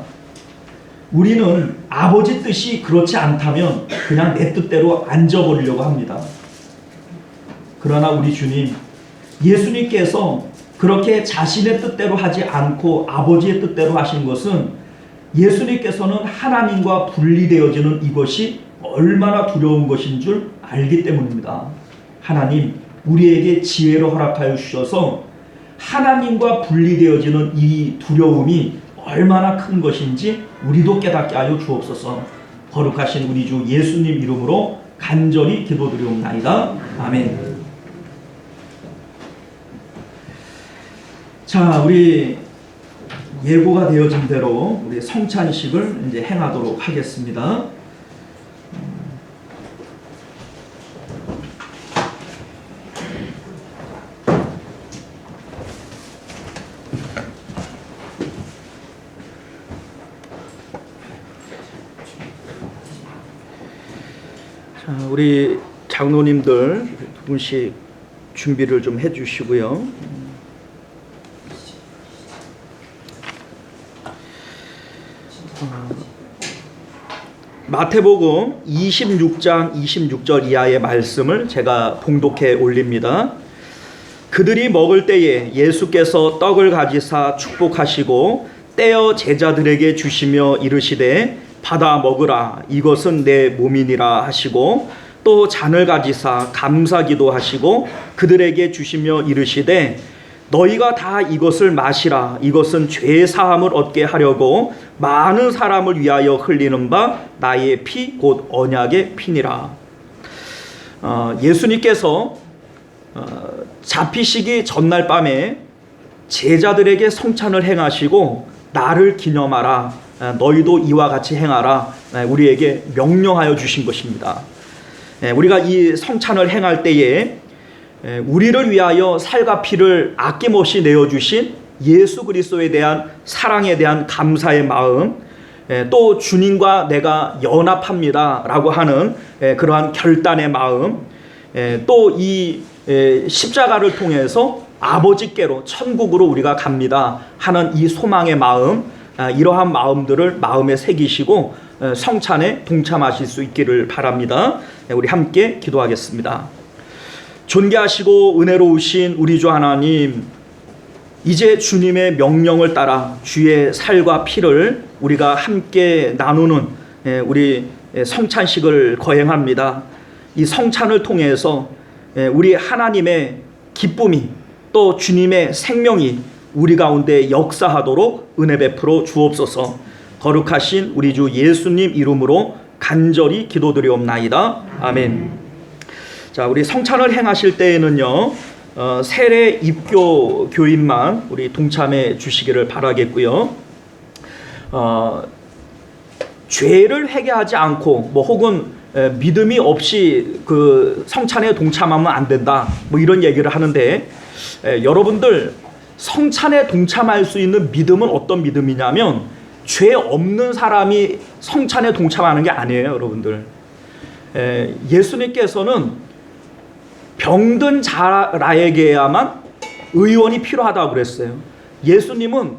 우리는 아버지 뜻이 그렇지 않다면 그냥 내 뜻대로 앉아버리려고 합니다. 그러나 우리 주님, 예수님께서 그렇게 자신의 뜻대로 하지 않고 아버지의 뜻대로 하신 것은 예수님께서는 하나님과 분리되어지는 이것이 얼마나 두려운 것인 줄 알기 때문입니다. 하나님, 우리에게 지혜를 허락하여 주셔서 하나님과 분리되어지는 이 두려움이 얼마나 큰 것인지 우리도 깨닫게 하여 주옵소서. 거룩하신 우리 주 예수님 이름으로 간절히 기도드리옵나이다. 아멘. 자, 우리 예고가 되어진 대로 우리 성찬식을 이제 행하도록 하겠습니다. 자, 우리 장로님들 두 분씩 준비를 좀 해주시고요. 마태복음 26장 26절 이하의 말씀을 제가 봉독해 올립니다. 그들이 먹을 때에 예수께서 떡을 가지사 축복하시고 떼어 제자들에게 주시며 이르시되 받아 먹으라, 이것은 내 몸이니라 하시고, 또 잔을 가지사 감사기도 하시고 그들에게 주시며 이르시되 너희가 다 이것을 마시라, 이것은 죄 사함을 얻게 하려고 많은 사람을 위하여 흘리는 바 나의 피 곧 언약의 피니라. 예수님께서 잡히시기 전날 밤에 제자들에게 성찬을 행하시고 나를 기념하라, 너희도 이와 같이 행하라, 우리에게 명령하여 주신 것입니다. 우리가 이 성찬을 행할 때에 우리를 위하여 살과 피를 아낌없이 내어주신 예수 그리스도에 대한 사랑에 대한 감사의 마음, 또 주님과 내가 연합합니다 라고 하는 그러한 결단의 마음, 또 이 십자가를 통해서 아버지께로 천국으로 우리가 갑니다 하는 이 소망의 마음, 이러한 마음들을 마음에 새기시고 성찬에 동참하실 수 있기를 바랍니다. 우리 함께 기도하겠습니다. 존귀하시고 은혜로우신 우리 주 하나님, 이제 주님의 명령을 따라 주의 살과 피를 우리가 함께 나누는 우리 성찬식을 거행합니다. 이 성찬을 통해서 우리 하나님의 기쁨이 또 주님의 생명이 우리 가운데 역사하도록 은혜 베풀어 주옵소서. 거룩하신 우리 주 예수님 이름으로 간절히 기도드리옵나이다. 아멘. 자, 우리 성찬을 행하실 때에는요, 세례 입교 교인만 우리 동참해 주시기를 바라겠고요. 죄를 회개하지 않고 혹은 믿음이 없이 그 성찬에 동참하면 안 된다, 이런 얘기를 하는데, 여러분들 성찬에 동참할 수 있는 믿음은 어떤 믿음이냐면 죄 없는 사람이 성찬에 동참하는 게 아니에요, 여러분들. 예수님께서는 병든 자라에게야만 의원이 필요하다고 그랬어요. 예수님은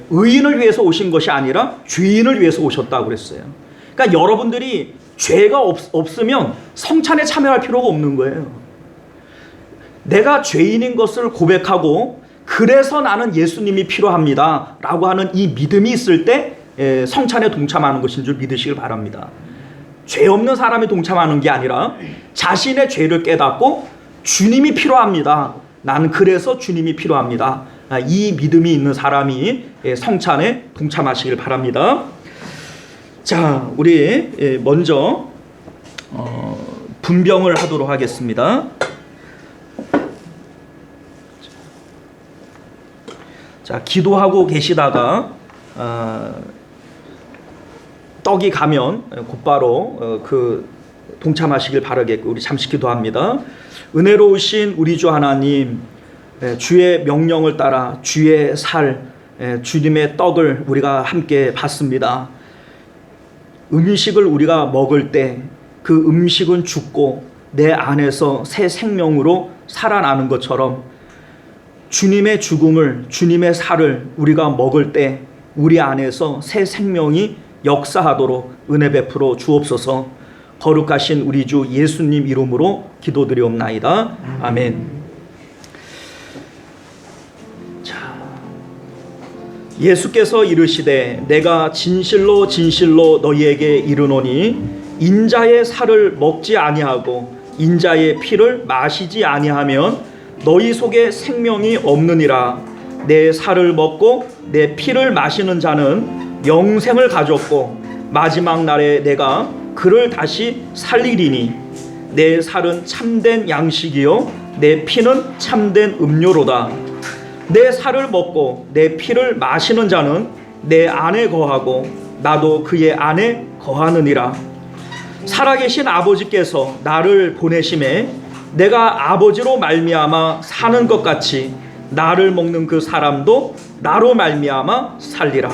의인을 위해서 오신 것이 아니라 죄인을 위해서 오셨다고 그랬어요. 그러니까 여러분들이 죄가 없으면 성찬에 참여할 필요가 없는 거예요. 내가 죄인인 것을 고백하고 그래서 나는 예수님이 필요합니다 라고 하는 이 믿음이 있을 때 성찬에 동참하는 것인 줄 믿으시길 바랍니다. 죄 없는 사람이 동참하는 게 아니라 자신의 죄를 깨닫고 주님이 필요합니다, 나는 그래서 주님이 필요합니다, 이 믿음이 있는 사람이 성찬에 동참하시길 바랍니다. 자, 우리 먼저 분병을 하도록 하겠습니다. 자, 기도하고 계시다가 떡이 가면 곧바로 동참하시길 바라겠고, 우리 잠시 기도합니다. 은혜로우신 우리 주 하나님, 주의 명령을 따라 주의 살, 주님의 떡을 우리가 함께 받습니다. 음식을 우리가 먹을 때 그 음식은 죽고 내 안에서 새 생명으로 살아나는 것처럼 주님의 죽음을, 주님의 살을 우리가 먹을 때 우리 안에서 새 생명이 역사하도록 은혜 베풀어 주옵소서. 거룩하신 우리 주 예수님 이름으로 기도드리옵나이다. 아멘. 자, 예수께서 이르시되 내가 진실로 진실로 너희에게 이르노니 인자의 살을 먹지 아니하고 인자의 피를 마시지 아니하면 너희 속에 생명이 없느니라. 내 살을 먹고 내 피를 마시는 자는 영생을 가졌고 마지막 날에 내가 그를 다시 살리리니 내 살은 참된 양식이요 내 피는 참된 음료로다. 내 살을 먹고 내 피를 마시는 자는 내 안에 거하고 나도 그의 안에 거하느니라. 살아계신 아버지께서 나를 보내심에 내가 아버지로 말미암아 사는 것 같이 나를 먹는 그 사람도 나로 말미암아 살리라.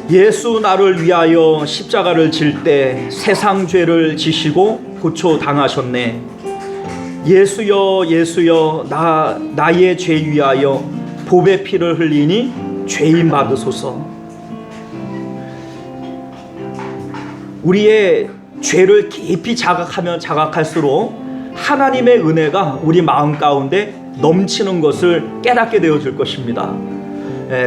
예수 나를 위하여 십자가를 질 때 세상 죄를 지시고 고쳐 당하셨네. 예수여 예수여 나의 죄 위하여 보배 피를 흘리니 죄인 받으소서. 우리의 죄를 깊이 자각하면 자각할수록 하나님의 은혜가 우리 마음 가운데 넘치는 것을 깨닫게 되어질 것입니다.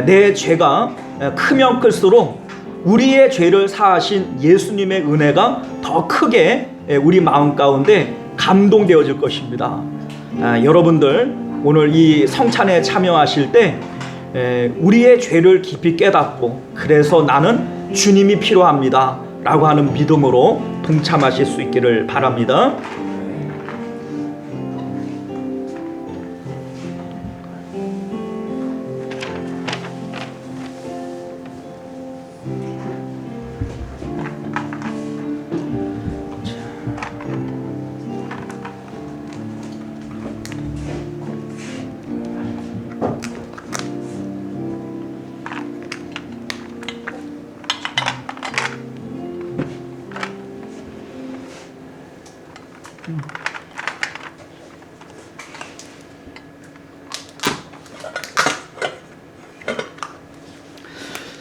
내 죄가 크면 클수록 우리의 죄를 사하신 예수님의 은혜가 더 크게 우리 마음 가운데 감동되어질 것입니다. 여러분들 오늘 이 성찬에 참여하실 때 우리의 죄를 깊이 깨닫고 그래서 나는 주님이 필요합니다 라고 하는 믿음으로 동참하실 수 있기를 바랍니다.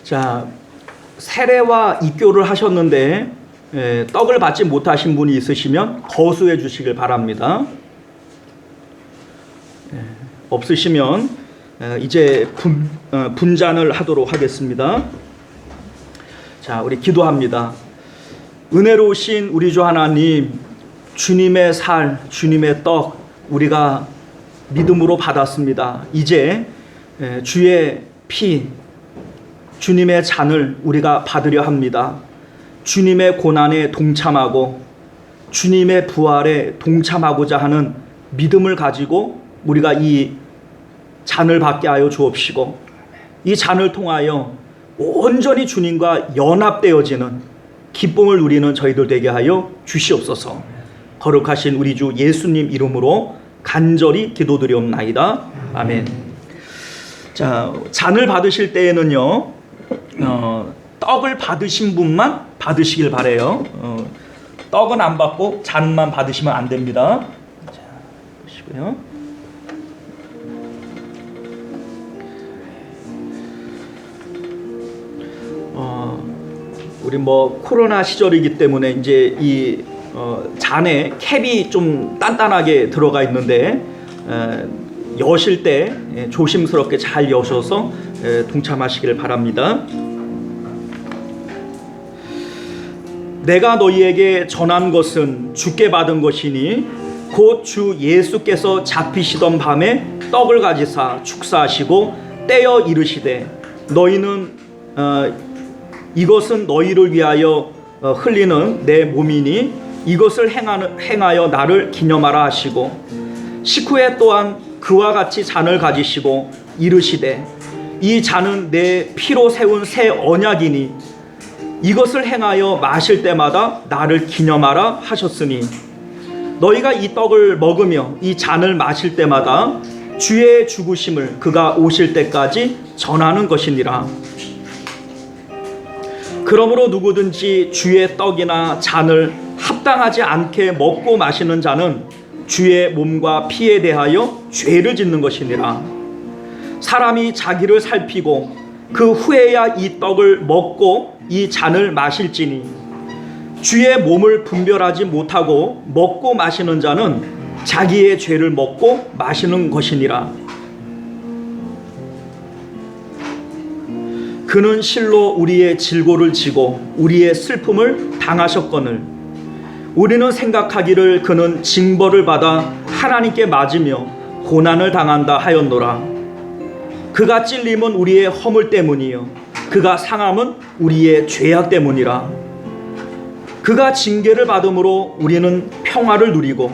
자, 세례와 입교를 하셨는데 떡을 받지 못하신 분이 있으시면 거수해 주시길 바랍니다. 없으시면 이제 분잔을 하도록 하겠습니다. 자, 우리 기도합니다. 은혜로우신 우리 주 하나님, 주님의 살, 주님의 떡 우리가 믿음으로 받았습니다. 이제 주의 피, 주님의 잔을 우리가 받으려 합니다. 주님의 고난에 동참하고 주님의 부활에 동참하고자 하는 믿음을 가지고 우리가 이 잔을 받게 하여 주옵시고, 이 잔을 통하여 온전히 주님과 연합되어지는 기쁨을 누리는 저희들 되게 하여 주시옵소서. 거룩하신 우리 주 예수님 이름으로 간절히 기도드리옵나이다. 아멘. 자, 잔을 받으실 때에는요, 떡을 받으신 분만 받으시길 바래요. 떡은 안 받고 잔만 받으시면 안 됩니다. 자, 보시고요. 우리 코로나 시절이기 때문에 이제 이 잔에 캡이 좀 단단하게 들어가 있는데, 여실 때 조심스럽게 잘 여셔서 동참하시길 바랍니다. 내가 너희에게 전한 것은 주께 받은 것이니 곧 주 예수께서 잡히시던 밤에 떡을 가지사 축사하시고 떼어 이르시되 너희는 이것은 너희를 위하여 흘리는 내 몸이니 이것을 행하여 나를 기념하라 하시고, 식후에 또한 그와 같이 잔을 가지시고 이르시되 이 잔은 내 피로 세운 새 언약이니 이것을 행하여 마실 때마다 나를 기념하라 하셨으니, 너희가 이 떡을 먹으며 이 잔을 마실 때마다 주의 죽으심을 그가 오실 때까지 전하는 것이니라. 그러므로 누구든지 주의 떡이나 잔을 합당하지 않게 먹고 마시는 자는 주의 몸과 피에 대하여 죄를 짓는 것이니라. 사람이 자기를 살피고 그 후에야 이 떡을 먹고 이 잔을 마실지니, 주의 몸을 분별하지 못하고 먹고 마시는 자는 자기의 죄를 먹고 마시는 것이니라. 그는 실로 우리의 질고를 지고 우리의 슬픔을 당하셨거늘 우리는 생각하기를 그는 징벌을 받아 하나님께 맞으며 고난을 당한다 하였노라. 그가 찔림은 우리의 허물 때문이요 그가 상함은 우리의 죄악 때문이라. 그가 징계를 받음으로 우리는 평화를 누리고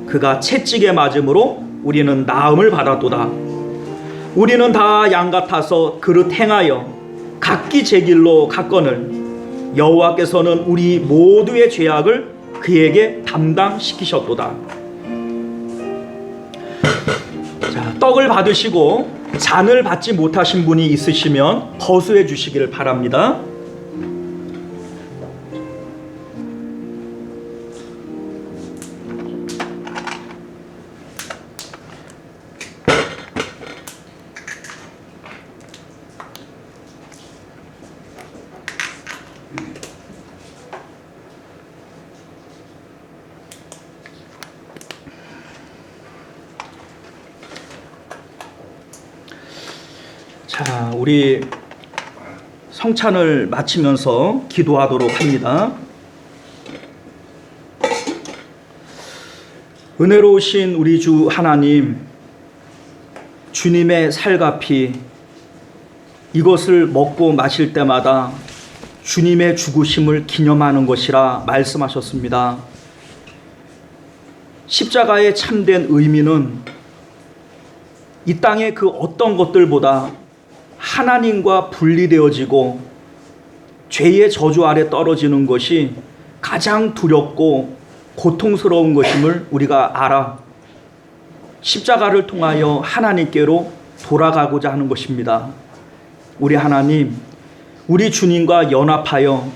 그가 채찍에 맞음으로 우리는 나음을 받았도다. 우리는 다 양 같아서 그릇 행하여 각기 제 길로 갔거늘 여호와께서는 우리 모두의 죄악을 그에게 담당시키셨도다. 자, 떡을 받으시고 잔을 받지 못하신 분이 있으시면 거수해 주시기를 바랍니다. 자, 우리 성찬을 마치면서 기도하도록 합니다. 은혜로우신 우리 주 하나님, 주님의 살과 피, 이것을 먹고 마실 때마다 주님의 죽으심을 기념하는 것이라 말씀하셨습니다. 십자가의 참된 의미는 이 땅의 그 어떤 것들보다 하나님과 분리되어지고 죄의 저주 아래 떨어지는 것이 가장 두렵고 고통스러운 것임을 우리가 알아 십자가를 통하여 하나님께로 돌아가고자 하는 것입니다. 우리 하나님, 우리 주님과 연합하여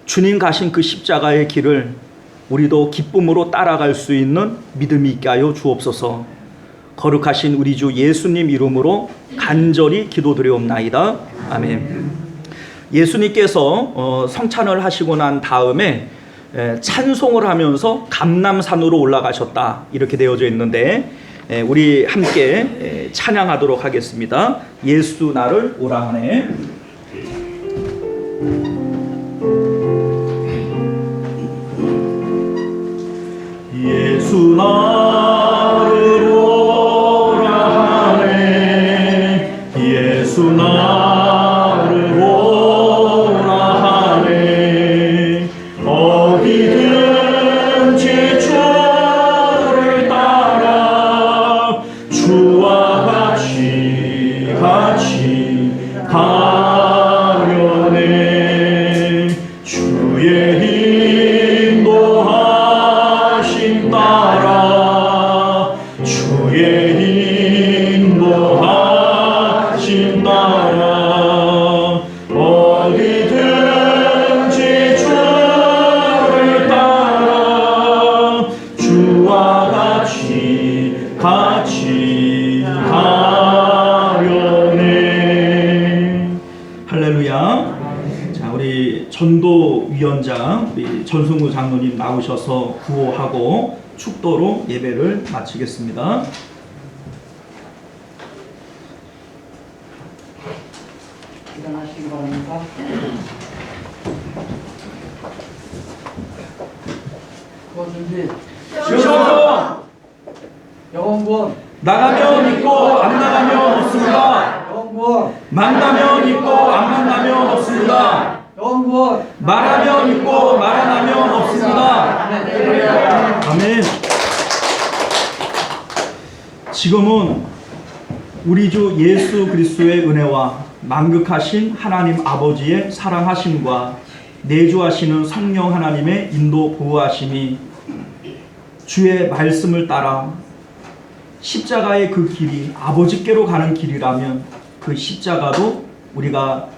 주님 가신 그 십자가의 길을 우리도 기쁨으로 따라갈 수 있는 믿음이 있게 하여 주옵소서. 거룩하신 우리 주 예수님 이름으로 간절히 기도드리옵나이다. 아멘. 예수님께서 성찬을 하시고 난 다음에 찬송을 하면서 감람산으로 올라가셨다 이렇게 되어져 있는데, 우리 함께 찬양하도록 하겠습니다. 예수 나를 오라 하네. 예수 나를 오라 하네. 예수 나를 오라 하네. 어디든지 주를 따라 주와 같이 가려네. 주의 인도하심 따라 주의 인도하심 따라 어디든지 주를 따라 주와 같이 가려네. 할렐루야. 자, 우리 전도위원장 우리 전승우 장로님 나오셔서 구호하고 축도로 예배를 마치겠습니다. 일어나시기 바랍니다. 구호 준비. 주셔서 영원구원. 나가면 있고 안 나가면 없습니다. 영원구원. 만나면 있고 안 만나면 없습니다. 영원구원. 말하면 있고 말 안 하면 없습니다. 아멘. 지금은 우리 주 예수 그리스도의 은혜와 만극하신 하나님 아버지의 사랑하심과 내주하시는 성령 하나님의 인도 보호하심이 주의 말씀을 따라 십자가의 그 길이 아버지께로 가는 길이라면 그 십자가도 우리가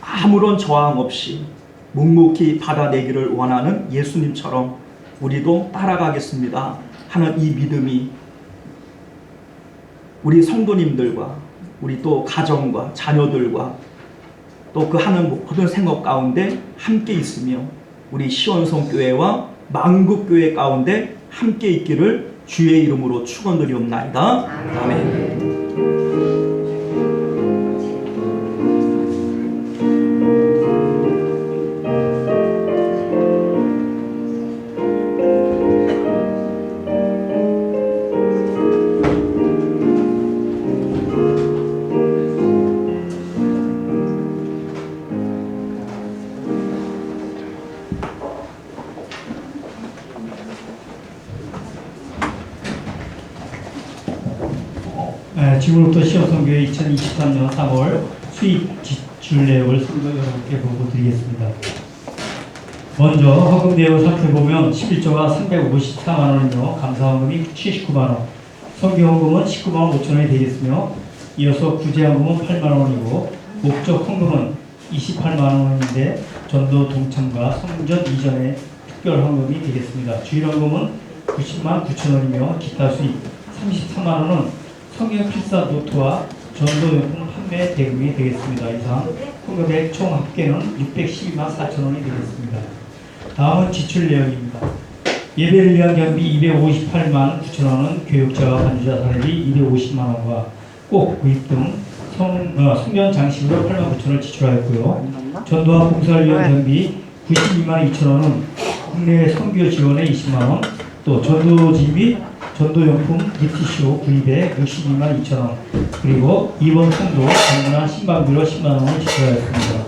아무런 저항 없이 묵묵히 받아내기를 원하는 예수님처럼 우리도 따라가겠습니다 하는 이 믿음이 우리 성도님들과 우리 또 가정과 자녀들과 또 그 하는 모든 생각 가운데 함께 있으며 우리 시원성교회와 만국교회 가운데 함께 있기를 주의 이름으로 축원드리옵나이다. 아멘. 지금부터 시험선교회 2023년 3월 수입 지출 내역을 성도 여러분께 보고 드리겠습니다. 먼저 헌금 내역을 살펴보면 11조가 354만원이며 감사헌금이 79만원, 선교헌금은 19만 5천원이 되겠으며 이어서 구제헌금은 8만원이고 목적 헌금은 28만원인데 전도 동참과 성전 이전의 특별헌금이 되겠습니다. 주일헌금은 90만 9천원이며 기타 수입 33만원은 성경 필사 노트와 전도용품 판매 대금이 되겠습니다. 이상 헌금액 총 합계는 612만 4천원이 되겠습니다. 다음은 지출 내역입니다. 예배를 위한 경비 258만 9천원은 교육자와 반주자 사례비 250만원과 꼭 구입 등 성전 장식으로 8만 9천원을 지출하였고요. 전도와 봉사를 위한 경비 92만 2천원은 국내 선교 지원에 20만원, 또 전도지 및 전도용품 기티쇼 구입에 62만 2천원, 그리고 이번 성도 방문한 신방비로 10만원을 지출하였습니다.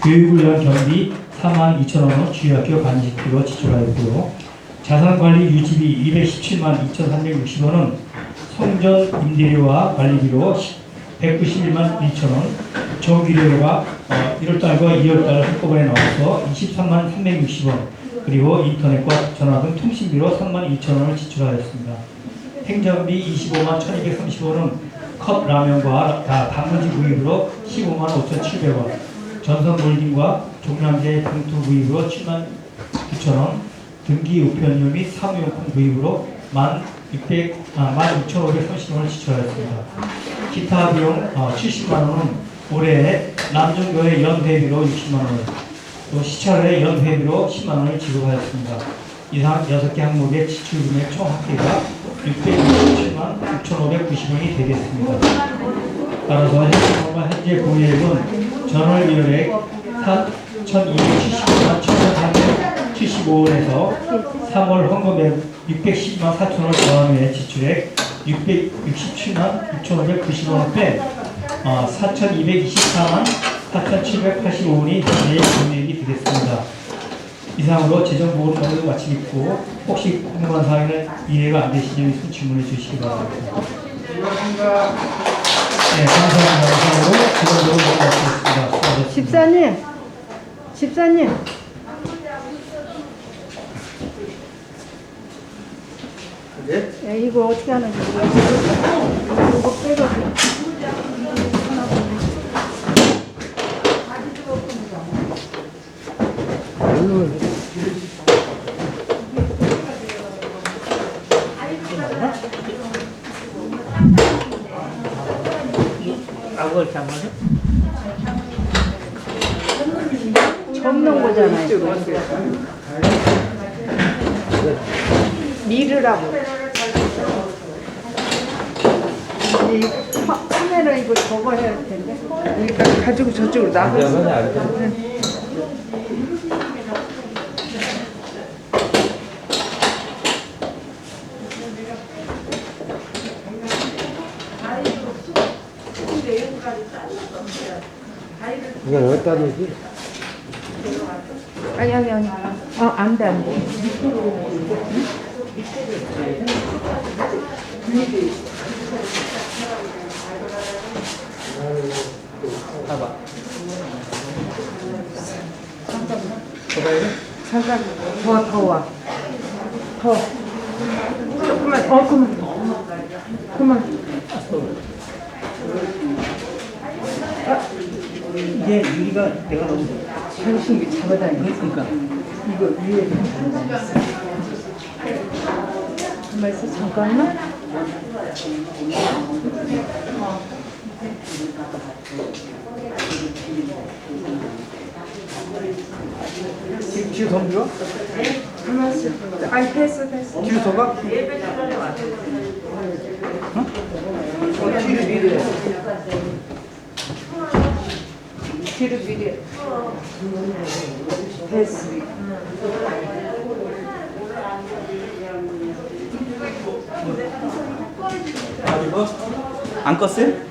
교육을 위한 경비 4만 2천원은 주일학교 간식비로 지출하였고요. 자산관리 유지비 217만 2,360원은 성전 임대료와 관리비로 191만 1천원, 정기료가 1월달과 2월달 한꺼번에 나와서 23만 360원, 그리고 인터넷과 전화 등 통신비로 3만 2천원을 지출하였습니다. 행정비 25만 1230원은 컵 라면과 단무지 구입으로 15만 5,700원, 전선 몰딩과 종량제 봉투 구입으로 7만 9천원, 등기 우편료 및 사무용품 구입으로 16,530원을 지출하였습니다. 기타 비용 70만원은 올해 남정교회 연회비로 60만원, 또 시찰의 연회비로 10만원을 지급하였습니다. 이상 6개 항목의 지출금액 총 합계가 667만 6,590원이 되겠습니다. 따라서 현재 보유액은 전월이율액 4,270만 1,375원에서 3월 헌금액 610만 4천원 더한 후에 지출액 667만 6,590원을 뺀 4,224만 4,785원이 내일 금액이 되겠습니다. 이상으로 재정보고를 모두 마치겠고 혹시 궁금한 사항에는 이해가 안 되시면 질문해 주시기 바랍니다. 네, 감사합니다. 이상으로 재정보고를 모두 마치겠습니다. 수고하셨습니다. 집사님. 야, 이거 어떻게 하는지 모르겠어. 이거 빼가지고. 접는 거잖아요. 밀으라고. 이 카메라 이거 저거 해야 할 텐데. 여기다 가지고 저쪽으로 나가서. 이건 어디다 놓지? 아니. 안 돼. 잠깐 더 와. 더. 조금만. 그만. 이게 유리가 내가 너무 정신 잡아다니니까. 그러니까 이거 위에 잡아다녔어. 가만 있어. 잠깐만. 뒤로 더 밀어? 가만 있어. 아니 됐어. 뒤로 더 가? 뒤로 미래. 됐어. 안 껐어요?